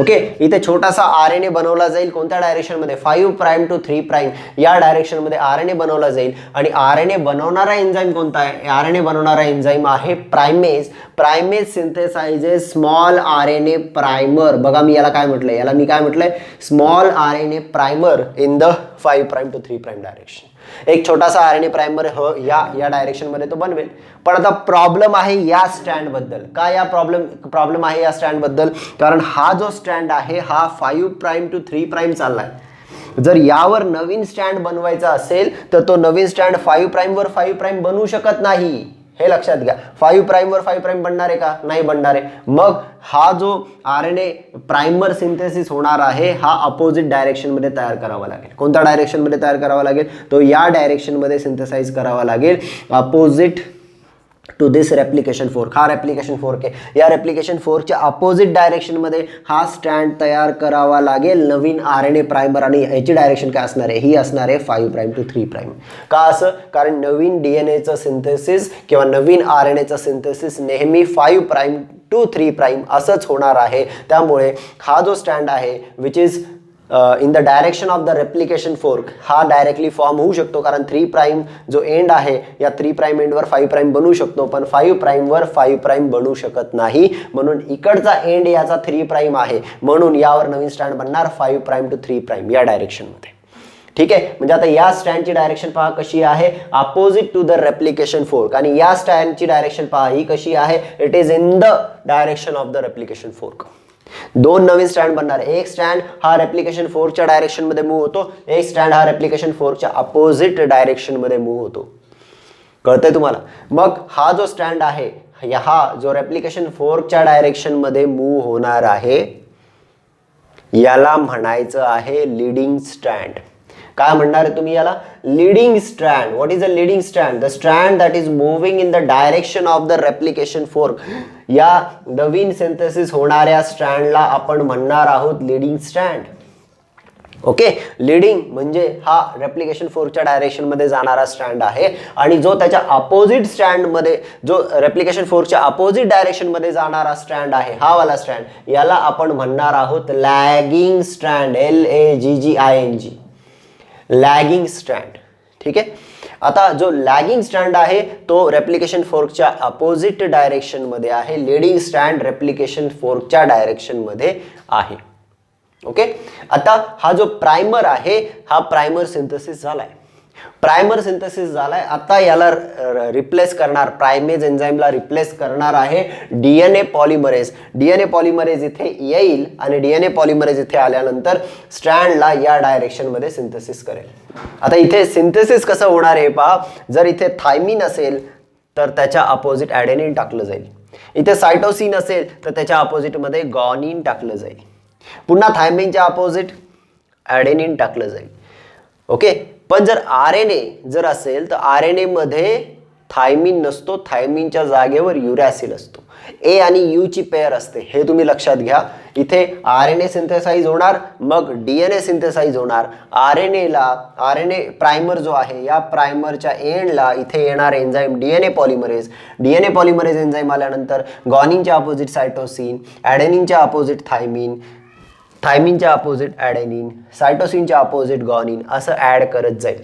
ओके, इथे छोटासा आरएनए बनवला जाईल कोणत्या डायरेक्शन मध्ये 5 प्राइम टू 3 प्राइम या डायरेक्शन मध्ये आरएनए बनवला जाईल. आणि आरएनए बनवणारा एन्झाईम कोणता आहे, आरएनए बनवणारा एन्झाईम आहे primase. Primase synthesizes small RNA primer. बघा मी याला काय म्हटलंय, याला मी काय म्हटलंय small RNA primer in the 5 prime to 3 prime direction. एक छोटासा आरएनए प्राइमर या डायरेक्शन मध्ये तो बनवेल. पण आता प्रॉब्लेम आहे या स्टँड बद्दल. काय या प्रॉब्लेम आहे या स्टँड बद्दल, कारण हा जो स्टँड आहे हा 5 प्राइम टू 3 प्राइम चाललाय. जर यावर नवीन स्टँड बनवायचा असेल तर तो नवीन स्टँड 5 प्राइम वर 5 प्राइम बनवू शकत नाही. हे लक्षात घ्या. 5 प्राइम वर 5 प्राइम बनणार आहे का, नाही बनणार आहे. मग हा जो आरएनए प्राइमर सिंथेसिस होणार आहे हा अपोजिट डायरेक्शन मध्ये तयार करावा लागेल. कोणत्या डायरेक्शन मध्ये तयार करावा लागेल, तो या डायरेक्शन मध्ये सिंथेसाइज करावा लागेल opposite to this replication fork. हा रेप्लिकेशन फोर्क आहे, या रेप्लिकेशन फोर्कच्या अपोजिट डायरेक्शन मध्ये हा स्टँड तयार करावा लागेल नवीन आरएनए प्राइमर. आणि याची डायरेक्शन काय असणार आहे, ही असणार आहे 5 प्राइम टू 3 प्राइम. का असं, कारण नवीन डीएनएचं सिंथेसिस किंवा नवीन आरएनएचं सिंथेसिस नेहमी 5 प्राइम टू 3 प्राइम असंच होणार आहे. त्यामुळे हा जो स्टँड आहे which is in the direction of the replication fork हा डायरेक्टली फॉर्म होऊ शकतो. कारण 3 प्राइम जो एंड आहे या 3 प्राइम एंडवर 5 प्राइम बनवू शकतो, पण 5 प्राइम वर 5 प्राइम बनवू शकत नाही. म्हणून इकडचा एंड याचा 3 प्राइम आहे, म्हणून यावर नवीन स्टँड बनणार 5 प्राइम टू 3 प्राइम या डायरेक्शन मध्ये. ठीक आहे, म्हणजे आता या स्टँडची डायरेक्शन पहा कशी आहे opposite to the replication fork. आणि या स्टँडची डायरेक्शन पहा ही कशी आहे, it is in the direction of the replication fork. दोन नवीन स्टँड बनणार. एक स्टँड हा रेप्लिकेशन फोर्कच्या डायरेक्शन मध्ये मूव्ह होतो, एक स्टँड हा रेप्लिकेशन फोर्कच्या अपोजिट डायरेक्शन मध्ये मूव्ह होतो. कळतंय तुम्हाला. मग हा जो स्टँड आहे हा जो रेप्लिकेशन फोर्कच्या डायरेक्शन मध्ये मूव्ह होणार आहे याला म्हणायचं आहे लीडिंग स्टँड. काय म्हणणार आहे तुम्ही याला, leading strand. What is a leading strand, the strand that is moving in the direction of the replication fork. या नवीन सिंथेसिस होणाऱ्या स्ट्रँडला आपण म्हणणार आहोत लीडिंग स्ट्रँड. ओके, लीडिंग म्हणजे हा रेप्लिकेशन फोर्कच्या डायरेक्शन मध्ये जाणारा स्टँड आहे. आणि जो त्याच्या अपोजिट स्टँड मध्ये, जो रेप्लिकेशन फोर्कच्या अपोजिट डायरेक्शन मध्ये जाणारा स्टँड आहे हा वाला स्टँड, याला आपण म्हणणार आहोत lagging strand. LAGGING, lagging strand. ठीक आहे. आता जो लॅगिंग स्टँड आहे तो रेप्लिकेशन फोर्कच्या अपोजिट डायरेक्शन मध्ये आहे. लीडिंग स्टँड रेप्लिकेशन फोर्कच्या डायरेक्शन मध्ये आहे. ओके, आता हा जो प्राइमर आहे हा प्राइमर सिंथेसिस झालाय. प्राइमर सिंथेसिस झालाय. आता याला रिप्लेस करणार, प्राइमेज एन्झाईमला रिप्लेस करणार आहे डीएनए पॉलिमरेज. डीएनए पॉलिमरेज इथे येईल आणि डीएनए पॉलिमरेज इथे आल्यानंतर स्ट्रँडला या डायरेक्शन मध्ये सिंथेसिस करेल. आता इथे सिंथेसिस कसं होणार आहे पहा. जर इथे थायमिन असेल तर त्याच्या अपोजिट ॲडेनिन टाकलं जाईल. इथे सायटोसिन असेल तर त्याच्या अपोजिट मध्ये गॉनिन टाकलं जाईल. पुन्हा थायमिनच्या अपोजिट ॲडेनिन टाकलं जाईल. ओके, पण जर आरएनए जर असेल तर आरएनए मध्ये थायमिन नसतो, थायमिनच्या जागेवर युरॅसिल असतो. ए आणि यू ची पेअर असते, हे तुम्ही लक्षात घ्या. इथे आरएनए सिंथेसाइज होणार, मग डीएनए सिंथेसाइज होणार. आरएनए प्राइमर जो आहे या प्राइमरच्या एंडला इथे येणार enzyme DNA polymerase. DNA polymerase enzyme आल्यानंतर गॉनिनच्या अपोजिट सायटोसिन, ॲडेनिनच्या अपोजिट थायमिन, थायमिनच्या अपोजिट ॲडेनिन, सायटोसिनच्या अपोजिट गॉनिन असं ॲड करत जाईल.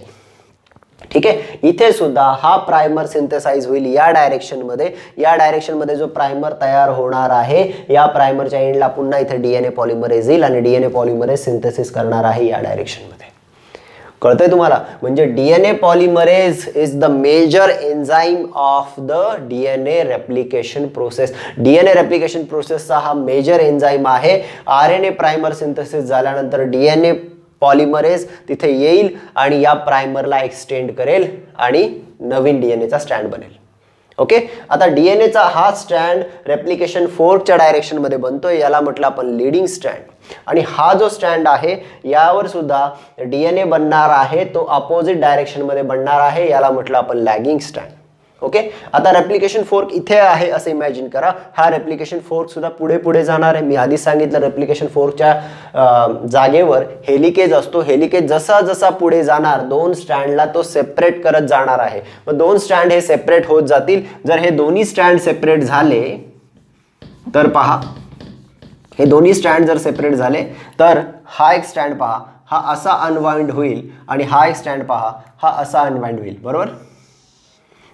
ठीक आहे. इथे सुद्धा हा प्राइमर सिंथेसाइज होईल या डायरेक्शन मध्ये. या डायरेक्शन मध्ये जो प्राइमर तयार होणार आहे या प्राइमरच्या एंडला पुन्हा इथे डीएनए पॉलिमरेज येईल आणि डीएनए पॉलिमरेज सिंथेसिस करणार आहे या डायरेक्शन मध्ये. कळतंय तुम्हाला. म्हणजे DNA polymerase is the major enzyme of the DNA replication process. DNA replication प्रोसेसचा हा मेजर एन्झाईम आहे. आरएनए प्राइमर सिंथेसिस झाल्यानंतर डीएनए पॉलिमरेज तिथे येईल आणि या प्राइमरला एक्सटेंड करेल आणि नवीन डीएनएचा स्टँड बनेल. ओके, आता डीएनएचा हा स्ट्रँड रेप्लिकेशन फोर्कच्या डायरेक्शनमध्ये बनतोय, याला म्हटलं आपण लीडिंग स्ट्रँड. आणि हा जो स्ट्रँड आहे यावर सुद्धा डीएनए बनणार आहे, तो अपोजिट डायरेक्शनमध्ये बनणार आहे, याला म्हटलं आपण लॅगिंग स्ट्रँड. ओके, आता रेप्लिकेशन फोर्क इथे आहे असं इमॅजिन करा. हा रेप्लिकेशन फोर्क सुद्धा पुढे पुढे जाणार आहे. मी आधीच सांगितलं रेप्लिकेशन फोर्कच्या जागेवर हेलिकेज असतो. हेलिकेज जसा जसा पुढे जाणार दोन स्ट्रँडला तो सेपरेट करत जाणार आहे. मग दोन स्ट्रँड हे सेपरेट होत जातील. जर हे दोन्ही स्ट्रँड सेपरेट झाले तर पहा, हे दोन्ही स्ट्रँड जर सेपरेट झाले तर हा एक स्ट्रँड पहा, हा असा अनवाइंड होईल आणि हा एक स्ट्रँड पहा, हा असा अनवाइंड होईल. बरोबर,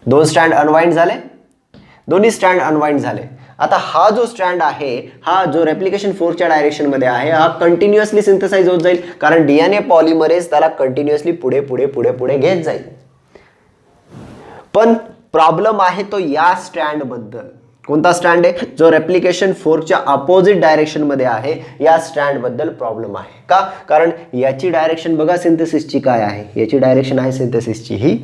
दोन स्ट्रँड अनवाइंड झाले, दोन्ही स्ट्रँड अनवाइंड झाले. आता हा जो स्ट्रँड आहे, हा जो रेप्लिकेशन फोर्कच्या डायरेक्शनमध्ये आहे, हा कंटिन्युअसली सिंथेसाइज होत जाईल, कारण डीएनए पॉलिमरेज त्याला कंटिन्युअसली पुढे पुढे पुढे पुढे घेत जाईल. पण प्रॉब्लेम आहे तो या स्ट्रँड बद्दल. कोणता स्ट्रँड आहे? जो रेप्लिकेशन फोर्कच्या अपोजिट डायरेक्शनमध्ये आहे, या स्ट्रँड बद्दल प्रॉब्लेम आहे. का? कारण याची डायरेक्शन बघा सिंथेसिसची काय आहे. याची डायरेक्शन आहे सिंथेसिसची ही,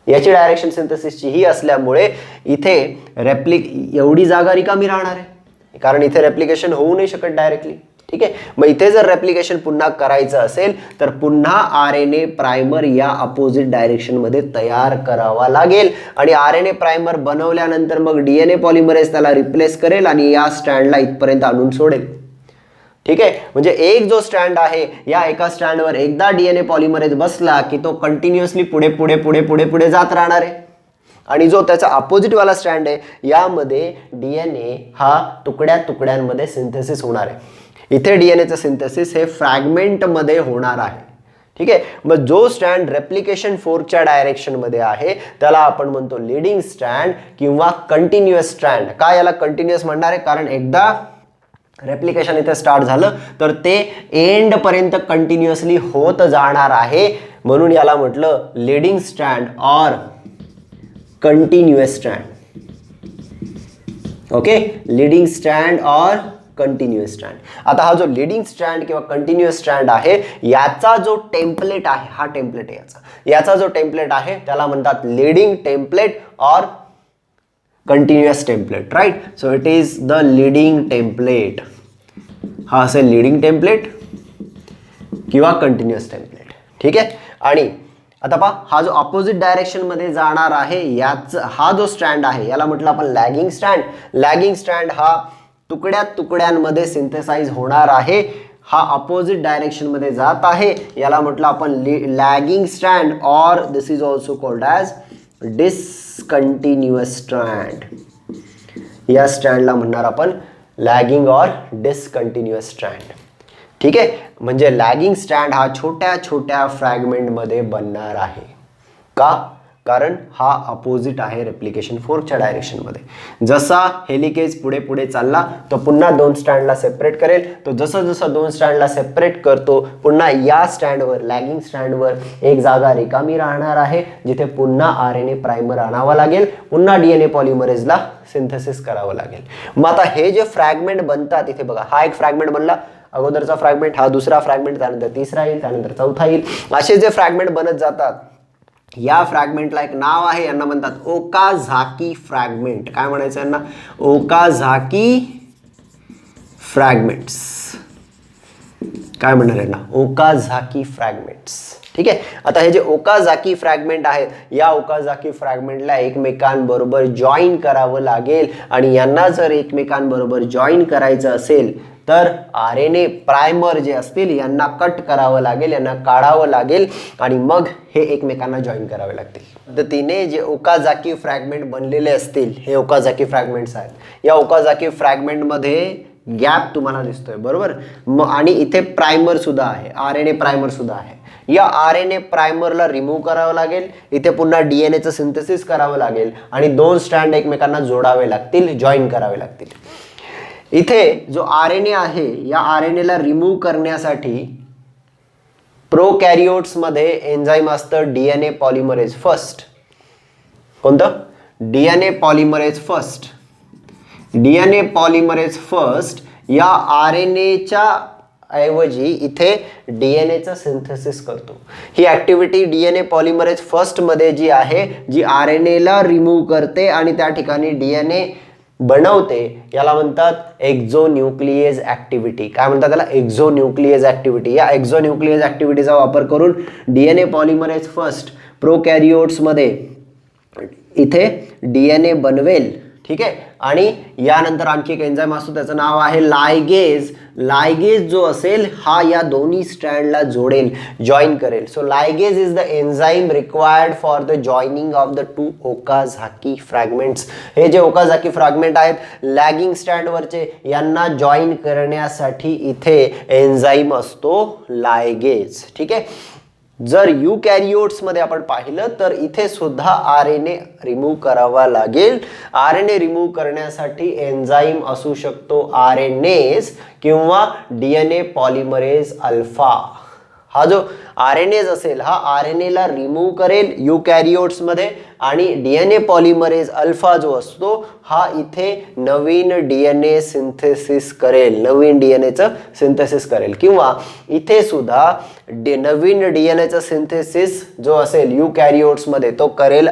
याची डायरेक्शन सिंथेसिसची ही असल्यामुळे इथे एवढी जागा रिकामी राहणार आहे, कारण इथे रेप्लिकेशन होऊ नाही शकत डायरेक्टली. ठीक आहे, मग इथे जर रेप्लिकेशन पुन्हा करायचं असेल तर पुन्हा आरएनए प्रायमर या अपोजिट डायरेक्शनमध्ये तयार करावा लागेल. आणि आरएनए प्रायमर बनवल्यानंतर मग डीएनए पॉलिमरेज त्याला रिप्लेस करेल आणि या स्ट्रँडला इथपर्यंत आणून सोडेल. ठीक आहे, म्हणजे एक जो स्ट्रँड आहे, या एका स्ट्रँडवर एकदा डीएनए पॉलिमरेज बसला की तो कंटिन्युअसली पुढे पुढे पुढे पुढे पुढे जात राहणार आहे. आणि जो त्याचा अपोजिट वाला स्ट्रँड आहे, यामध्ये डीएनए हा तुकड्या तुकड्यांमध्ये सिंथेसिस होणार आहे. इथे डीएनएचं सिंथेसिस हे फ्रॅगमेंटमध्ये होणार आहे. ठीक आहे, मग जो स्ट्रँड रेप्लिकेशन फोर्कच्या डायरेक्शनमध्ये आहे त्याला आपण म्हणतो लीडिंग स्ट्रँड किंवा कंटिन्युअस स्ट्रँड. का याला कंटिन्युअस म्हणणार आहे? कारण एकदा रेप्लिकेशन इथे स्टार्ट झालं तर ते एंड पर्यंत कंटिन्युअसली होत जाणार आहे, म्हणून याला म्हटलं leading strand or continuous strand. Okay, leading strand or continuous strand. आता हा जो लीडिंग स्ट्रँड किंवा कंटिन्युअस स्ट्रँड आहे, याचा जो टेम्पलेट आहे, हा टेम्पलेट आहे याचा जो टेम्पलेट आहे त्याला म्हणतात leading template or continuous template, right? So it is the leading template. हा असेल leading template किंवा continuous template. ठीक आहे, आणि आता पहा, हा जो अपोजिट डायरेक्शन मध्ये जाणार आहे, याचा हा जो स्ट्रँड आहे याला म्हटलं आपण लॅगिंग स्ट्रँड. लॅगिंग स्ट्रँड हा तुकड्या तुकड्यांमध्ये सिंथेसाइज होणार आहे, हा अपोजिट डायरेक्शन मध्ये जात आहे, याला म्हटलं आपण lagging strand or this is also called as discontinuous strand. या स्ट्रँडला म्हणणार आपण लॅगिंग ऑर डिसकंटिन्युअस स्ट्रँड. ठीक आहे, म्हणजे लॅगिंग स्ट्रँड हा छोट्या छोट्या फ्रॅगमेंटमध्ये बनणार आहे. का? कारण हा अपोजिट आहे रेप्लिकेशन फोर्कच्या डायरेक्शनमध्ये. जसा हेलिकेज पुढे पुढे चालला तो पुन्हा दोन स्ट्रँडला सेपरेट करेल, तो जसं जसं दोन स्ट्रँडला सेपरेट करतो पुन्हा या स्टँडवर लॅगिंग स्टँडवर एक जागा रिकामी राहणार आहे, जिथे पुन्हा आरएनए प्रायमर आणावा लागेल, पुन्हा डीएनए पॉलिमरेजला सिंथेसिस करावं लागेल. मग आता हे जे फ्रॅगमेंट बनतात, इथे बघा हा एक फ्रॅगमेंट बनला, अगोदरचा फ्रॅगमेंट, हा दुसरा फ्रॅगमेंट, त्यानंतर तिसरा येईल, त्यानंतर चौथा येईल. असे जे फ्रॅगमेंट बनत जातात, या फ्रॅगमेंटला एक नाव आहे, यांना म्हणतात ओकाझाकी फ्रॅगमेंट. काय म्हणायचं यांना? ओकाझाकी फ्रॅगमेंट्स. काय म्हणणार यांना? ओकाझाकी फ्रॅगमेंट्स. ठीक आहे, आता हे जे ओकाझाकी फ्रॅगमेंट आहेत, या ओकाझाकी फ्रॅगमेंटला एकमेकांबरोबर जॉईन करावं लागेल. आणि यांना जर एकमेकांबरोबर जॉईन करायचं असेल तर आरएनए प्रायमर जे असतील यांना कट करावं लागेल, यांना काढावं लागेल आणि मग हे एकमेकांना जॉईन करावे लागतील. पद्धतीने जे ओकाझाकी फ्रॅगमेंट बनलेले असतील, हे ओकाझाकी फ्रॅगमेंट्स आहेत. या ओकाझाकी फ्रॅगमेंटमध्ये गॅप तुम्हाला दिसतोय, बरोबर. आणि इथे प्रायमर सुद्धा आहे, आरएनए प्रायमर सुद्धा आहे. या आरएनए प्रायमरला रिमूव्ह करावं लागेल, इथे पुन्हा डीएनएचं सिंथेसिस करावं लागेल आणि दोन स्ट्रँड एकमेकांना जोडावे लागतील, जॉईन करावे लागतील. इथे जो आरएनए आहे, या आरएनएला रिमूव्ह करण्यासाठी प्रोकॅरियोट्समध्ये एन्झाईम असतं डीएनए पॉलिमरेज फर्स्ट. कोणतं? DNA polymerase first. DNA polymerase first या आरएनएच्या ऐवजी इथे डीएनएचं सिंथेसिस करतो. ही ऍक्टिव्हिटी डीएनए पॉलिमरेज फर्स्ट मध्ये जी आहे, जी आरएनएला रिमूव्ह करते आणि त्या ठिकाणी डीएनए बनवते, याला म्हणतात एक्झोन्यूक्लिएज ऍक्टिव्हिटी. काय म्हणतात त्याला? एक्झोन्यूक्लिएज ऍक्टिव्हिटी. या एक्झोन्यूक्लिएज ऍक्टिव्हिटीचा वापर करून डीएनए पॉलिमरेज फर्स्ट प्रोकॅरियोट्समध्ये इथे डीएनए बनवेल. ठीक आहे. आणि यानंतर आणखी एक एन्झाईम असतो, त्याचं नाव आहे लायगेज. लायगेज जो असेल हा या दोन्ही स्ट्रँडला जोडेल, जॉईन करेल. So ligase is the enzyme required for the joining of the two Okazaki fragments. हे जे ओकाझाकी फ्रॅगमेंट आहेत लॅगिंग स्ट्रँडवरचे, यांना जॉईन करण्यासाठी इथे एन्झाईम असतो लायगेज. ठीक आहे. जर यूकॅरियोट्समध्ये आपण पाहिलं तर इथे सुद्धा आरएनए रिमूव्ह करावा लागेल. आरएनए रिमूव्ह करण्यासाठी एन्झाईम असू शकतो आरएनएज किंवा डीएनए पॉलिमरेज अल्फा. हा जो आरएनएज असेल हा आरएनएला रिमूव्ह करेल यूकॅरियोट्समध्ये, आणि डीएनए पॉलिमरेज अल्फा जो असतो हा इथे नवीन डीएनए सिंथेसिस करेल, नवीन डीएनएचं सिंथेसिस करेल. किंवा इथे सुद्धा नवीन डीएनएचं सिंथेसिस जो असेल यूकॅरियोट्समध्ये तो करेल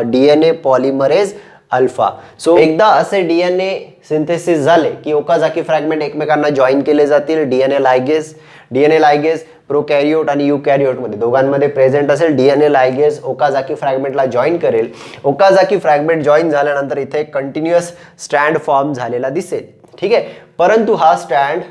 डीएनए पॉलिमरेज अल्फा. सो एकदा असे डीएनए सिंथेसिस झाले की ओकाझाकी फ्रॅगमेंट एकमेकांना जॉईन केले जातील. डीएनए लायगेज प्रोकॅरियोट आणि यूकॅरियोटमध्ये दोघांमध्ये प्रेझेंट असेल. डीएनए लायगेज ओकाझाकी फ्रॅगमेंटला जॉईन करेल. ओकाझाकी फ्रॅगमेंट जॉईन झाल्यानंतर इथे कंटिन्युअस स्ट्रँड फॉर्म झालेला दिसेल. ठीक आहे. परंतु हा स्ट्रँड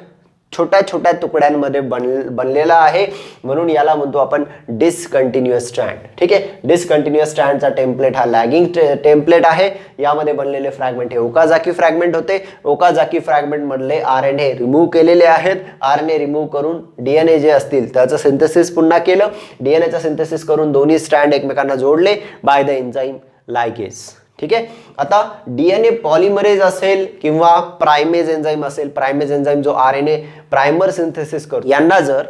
छोट्या छोट्या तुकड्यांमध्ये बनलेला आहे, म्हणून याला म्हणतो आपण डिसकंटिन्युअस स्ट्रँड. ठीक आहे. डिसकंटिन्युअस स्ट्रँडचा टेम्पलेट हा लॅगिंग टेम्पलेट आहे. यामध्ये बनलेले फ्रॅगमेंट हे ओकाझाकी फ्रॅगमेंट होते. ओकाझाकी फ्रॅगमेंट मधले आरएनए रिमूव्ह केलेले आहेत. आरएनए रिमूव्ह करून डीएनए जे असतील त्याचं सिंथेसिस पुन्हा केलं. डीएनएचं सिंथेसिस करून दोन्ही स्ट्रँड एकमेकांना जोडले बाय द एन्झाईम लायगेज. ठीक आहे. आता डीएनए पॉलिमरेज असेल किंवा प्रायमेज एन्झाईम असेल, प्रायमेज एन्झाईम जो आरएनए प्रायमर सिंथेसिस करतो, यांना जर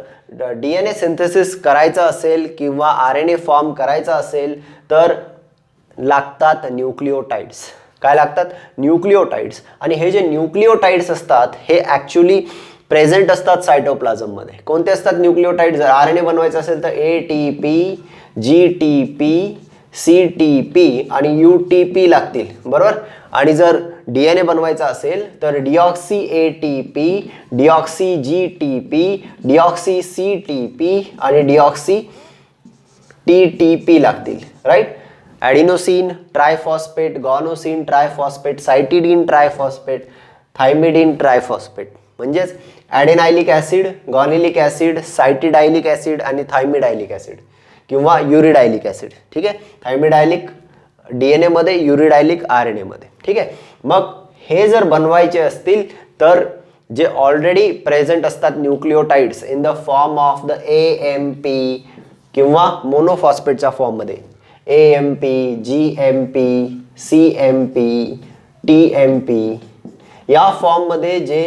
डीएनए सिंथेसिस करायचं असेल किंवा आरएनए फॉर्म करायचा असेल तर लागतात न्यूक्लिओटाइड्स. काय लागतात? न्यूक्लिओटाइड्स. आणि हे जे न्यूक्लिओटाइड्स असतात हे ॲक्च्युली प्रेझेंट असतात सायटोप्लाझममध्ये. कोणते असतात न्यूक्लिओटाइड्स? जर आरएनए बनवायचं असेल तर एटीपी, जीटीपी, सीटीपी आणि यूटीपी लागतील, बरोबर. आणि जर डीएनए बनवायचा असेल तर deoxy ATP, deoxy GTP, deoxy CTP आणि डिऑक्सी टीटीपी लागतील, right. Adenosine triphosphate, guanosine triphosphate, cytidine triphosphate, thymidine triphosphate. म्हणजेच adenylic acid, guanylic acid, cytidylic acid आणि थायमिडायलिक ॲसिड किंवा युरिडायलिक ॲसिड. ठीक आहे. थायमिडायलिक डीएनए मध्ये, युरिडायलिक आरएनए मध्ये. ठीक आहे. मग हे जर बनवायचे असतील तर जे ऑलरेडी प्रेझेंट असतात nucleotides in the form of the AMP किंवा मोनोफॉस्फेटच्या फॉर्ममध्ये, एएमपी, जीएमपी, सीएमपी, टीएमपी, या फॉर्ममध्ये जे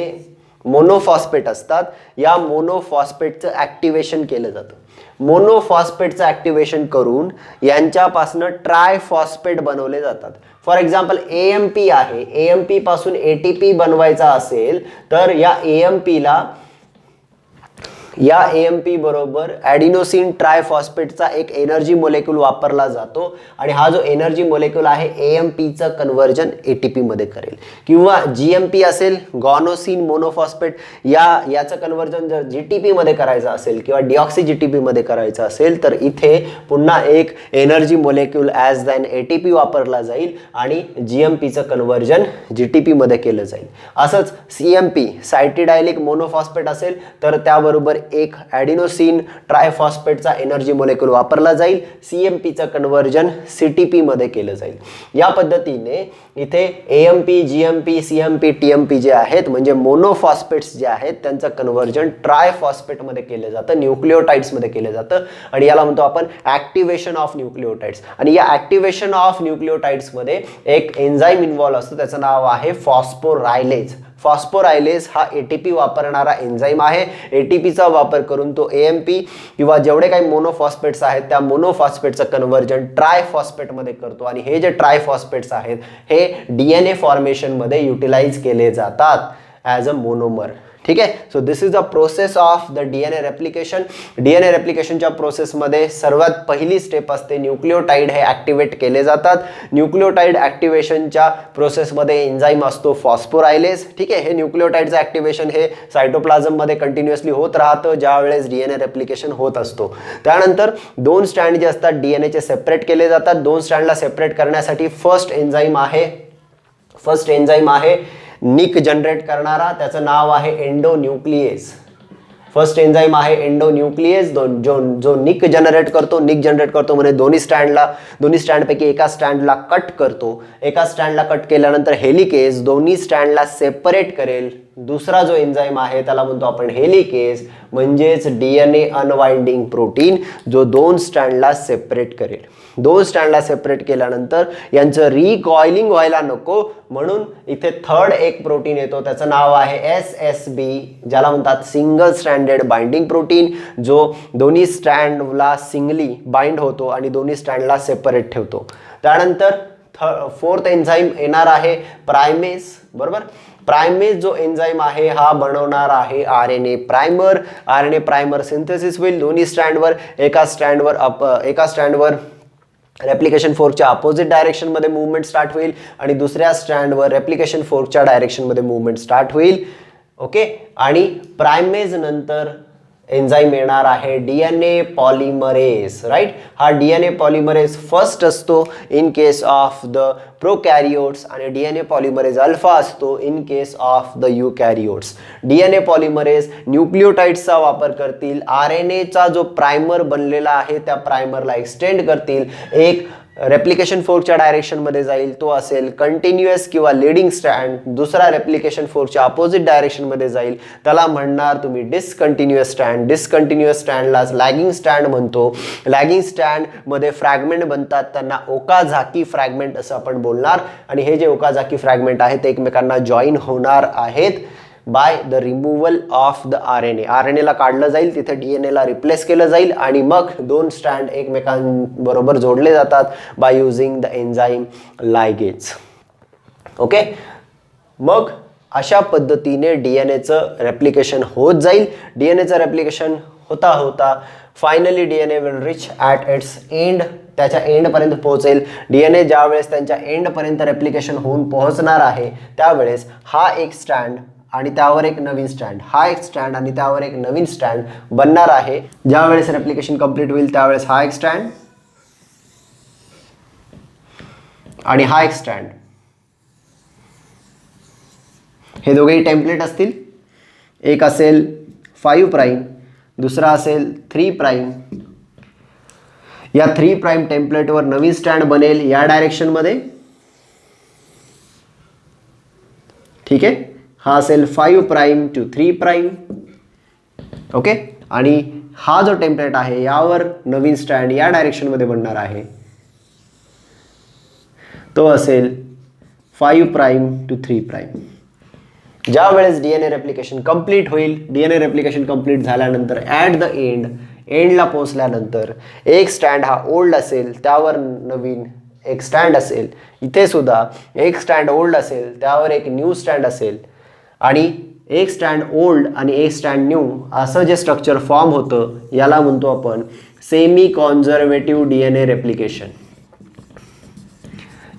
मोनोफॉस्फेट असतात या मोनोफॉस्फेटचं ॲक्टिवेशन केलं जातं. मोनोफॉस्फेटचं ॲक्टिवेशन करून यांच्यापासून ट्रायफॉस्फेट बनवले जातात. फॉर एक्झाम्पल एएमपी आहे, एएमपी पासून एटीपी बनवायचा असेल तर या एएमपी बरोबर ॲडिनोसिन ट्रायफॉस्फेटचा एक एनर्जी मोलेक्यूल वापरला जातो आणि हा जो एनर्जी मोलेक्यूल आहे एएमपीचं कन्व्हर्जन एटीपी मध्ये करेल. किंवा जीएमपी असेल, गॉनोसिन मोनोफॉस्फेट, याचं कन्व्हर्जन जर जीटीपी मध्ये करायचं असेल किंवा डिऑक्सी जीटीपी मध्ये करायचं असेल तर इथे पुन्हा एक energy molecule as than ATP वापरला जाईल आणि जीएमपीचं कन्व्हर्जन जीटीपी मध्ये केलं जाईल. असंच सीएमपी सायटिडायलिक मोनोफॉस्फेट असेल तर त्याबरोबर एक ॲडिनोसिन ट्रायफॉस्फेटचा एनर्जी मोलेक्यूल वापरला जाईल. सीएमपीचं कन्व्हर्जन सीटीपी मध्ये केलं जाईल. या पद्धतीने इथे एएमपी, जीएमपी, सीएमपी, टीएमपी जे आहेत म्हणजे मोनोफॉस्फेट्स जे आहेत त्यांचं कन्व्हर्जन ट्रायफॉस्फेट मध्ये केलं जातं, न्यूक्लिओटाइड्स मध्ये केलं जातं आणि याला म्हणतो आपण ॲक्टिवेशन ऑफ न्यूक्लिओटाइड्स. आणि या ॲक्टिवेशन ऑफ न्यूक्लिओटाइड्स मध्ये एक एन्झाईम इन्व्हॉल्व असतो, त्याचं नाव आहे फॉस्फोरायलेज. फॉस्फोरायलेज हा एटीपी वापरणारा एन्झाईम आहे. एटीपीचा वापर करून तो एएमपी किंवा जेवढे काही मोनोफॉस्फेट्स आहेत त्या मोनोफॉस्फेटचं कन्व्हर्जन ट्रायफॉस्फेटमध्ये करतो आणि हे जे ट्रायफॉस्फेट्स आहेत हे डीएनए फॉर्मेशनमध्ये युटिलाइज केले जातात ॲज अ मोनोमर. ठीक आहे. So this is the process of the DNA replication. DNA रेप्लिकेशनच्या प्रोसेसमध्ये सर्वात पहिली स्टेप असते न्यूक्लिओटाइड हे ॲक्टिवेट केले जातात. न्यूक्लिओटाइड ॲक्टिवेशनच्या प्रोसेसमध्ये एन्झाईम असतो फॉस्फोरायलेज. ठीक आहे. हे न्यूक्लिओटाइडचं ॲक्टिवेशन हे सायटोप्लाझममध्ये कंटिन्युअसली होत राहतं ज्या वेळेस डीएनए रेप्लिकेशन होत असतो. त्यानंतर 2 स्ट्रँड जे असतात डीएनएचे सेपरेट केले जातात. 2 स्ट्रँडला सेपरेट करण्यासाठी फर्स्ट एन्झाईम आहे निक जनरेट करणारा, त्याचं नाव आहे एंडोन्यूक्लिएज. फर्स्ट एन्झाईम आहे एंडोन्यूक्लिएज जो निक जनरेट करतो म्हणजे दोन्ही स्ट्रँडपैकी एका स्ट्रँडला कट करतो. एका स्ट्रँडला कट केल्यानंतर हेलिकेज दोन्ही स्ट्रँडला सेपरेट करेल. दुसरा जो एन्झाईम आहे त्याला म्हणतो आपण हेलिकेज, म्हणजेच डीएनए अनवाइंडिंग प्रोटीन जो 2 स्ट्रँडला सेपरेट करेल. 2 स्ट्रँडला सेपरेट केल्यानंतर यांचं रिकॉइलिंग व्हायला नको म्हणून इथे थर्ड एक प्रोटीन येतो, त्याचं नाव आहे SSB, ज्याला म्हणतात सिंगल स्ट्रँडेड बाइंडिंग प्रोटीन, जो दोन्ही स्ट्रँडला सिंगली बाइंड होतो आणि दोन्ही स्ट्रँडला सेपरेट ठेवतो. त्यानंतर फोर्थ एन्झाईम येणार आहे प्रायमेज. बरोबर. प्रायमेज जो एन्झाईम आहे हा बनवणार आहे RNA primer. RNA primer synthesis होईल दोन्ही स्ट्रँडवर. एका स्ट्रँडवर रेप्लिकेशन फोर्कच्या अपोजिट डायरेक्शनमध्ये मूवमेंट स्टार्ट होईल आणि दुसऱ्या स्ट्रँडवर रेप्लिकेशन फोर्कच्या डायरेक्शनमध्ये मूवमेंट स्टार्ट होईल. ओके. आणि प्रायमेज नंतर एन्झाईम येणार आहे डीएनए पॉलिमरेज. राईट. हा डीएनए पॉलिमरेज फर्स्ट असतो in case of the prokaryotes आणि डीएनए पॉलिमरेज अल्फा असतो in case of the eukaryotes. DNA polymerase न्यूक्लिओटाइड्सचा वापर करतील. आरएनएचा जो प्रायमर बनलेला आहे त्या प्रायमरला एक्सटेंड करतील. एक रेप्लिकेशन फोर्कच्या डायरेक्शनमध्ये जाईल, तो असेल कंटिन्युअस किंवा लीडिंग स्ट्रँड. दुसरा रेप्लिकेशन फोर्कच्या अपोजिट डायरेक्शनमध्ये जाईल, त्याला म्हणणार तुम्ही डिसकंटिन्युअस स्ट्रँड. डिसकंटिन्युअस स्ट्रँडलाच लॅगिंग स्ट्रँड म्हणतो. लॅगिंग स्ट्रँडमध्ये फ्रॅगमेंट बनतात, त्यांना ओकाझाकी फ्रॅगमेंट असं आपण बोलणार. आणि हे जे ओकाझाकी फ्रॅगमेंट आहेत ते एकमेकांना जॉईन होणार आहेत by the removal of the RNA. आरएनएला काढलं जाईल, तिथे डीएनएला रिप्लेस केलं जाईल आणि मग 2 स्ट्रँड एकमेकांबरोबर जोडले जातात by using the enzyme ligase. Okay. मग अशा पद्धतीने डीएनएचं रेप्लिकेशन होत जाईल. डीएनएचं रेप्लिकेशन होता finally DNA will reach at its end. त्याच्या एंडपर्यंत पोहोचेल. डीएनए ज्यावेळेस त्यांच्या एंडपर्यंत रेप्लिकेशन होऊन पोहोचणार आहे त्यावेळेस हा एक स्ट्रँड आणि त्यावर एक नवीन स्ट्रँड, हा एक स्ट्रँड आणि त्यावर एक नवीन स्ट्रँड बनणार आहे. ज्यावेळेस रेप्लिकेशन कंप्लीट होईल त्यावेळेस हा एक स्ट्रँड आणि हा एक स्ट्रँड, हे दोघेही टेम्पलेट असतील. एक असेल 5 प्राइम, दुसरा असेल 3 प्राइम. या 3 प्राइम टेम्पलेटवर नवीन स्ट्रँड बनेल या डायरेक्शनमध्ये. ठीक आहे. हा असेल 5 प्राइम टू 3 प्राइम. ओके. आणि हा जो टेम्पलेट आहे यावर नवीन स्ट्रँड या डायरेक्शनमध्ये बनणार आहे, तो असेल 5 प्राइम टू 3 प्राइम. ज्या वेळेस डीएनए रेप्लिकेशन कंप्लीट होईल, डीएनए रेप्लिकेशन कंप्लीट झाल्यानंतर ॲट द एंडला पोहोचल्यानंतर एक स्ट्रँड हा ओल्ड असेल, त्यावर नवीन एक स्टँड असेल. इथे सुद्धा एक स्टँड ओल्ड असेल, त्यावर एक न्यू स्टँड असेल. आणि एक स्टँड ओल्ड आणि एक स्टँड न्यू असं जे स्ट्रक्चर फॉर्म होतं याला म्हणतो आपण सेमी कॉन्झर्वेटिव्ह डीएनए रेप्लिकेशन.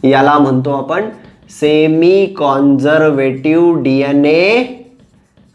याला म्हणतो आपण semi conservative DNA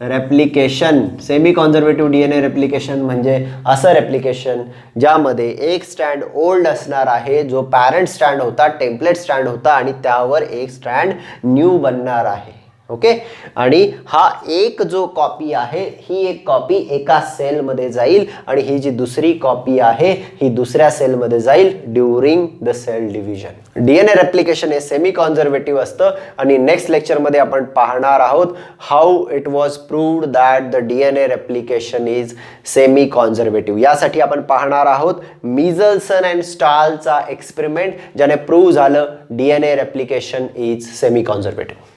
replication. Semi conservative DNA replication म्हणजे असं रेप्लिकेशन ज्यामध्ये एक स्टँड ओल्ड असणार आहे जो पॅरेंट स्टँड होता, टेम्पलेट स्टँड होता, आणि त्यावर एक स्टँड न्यू बनणार आहे. ओके. आणि हा एक जो कॉपी आहे ही एक कॉपी एका सेलमध्ये जाईल आणि ही जी दुसरी कॉपी आहे ही दुसऱ्या सेलमध्ये जाईल during the cell division. DNA replication हे सेमी कॉन्झर्वेटिव्ह असतं आणि नेक्स्ट लेक्चरमध्ये आपण पाहणार आहोत how it was proved that the DNA replication is semi conservative. यासाठी आपण पाहणार आहोत मिझल्सन अँड स्टालचा एक्सपेरिमेंट ज्याने प्रूव्ह झालं DNA replication is semi conservative.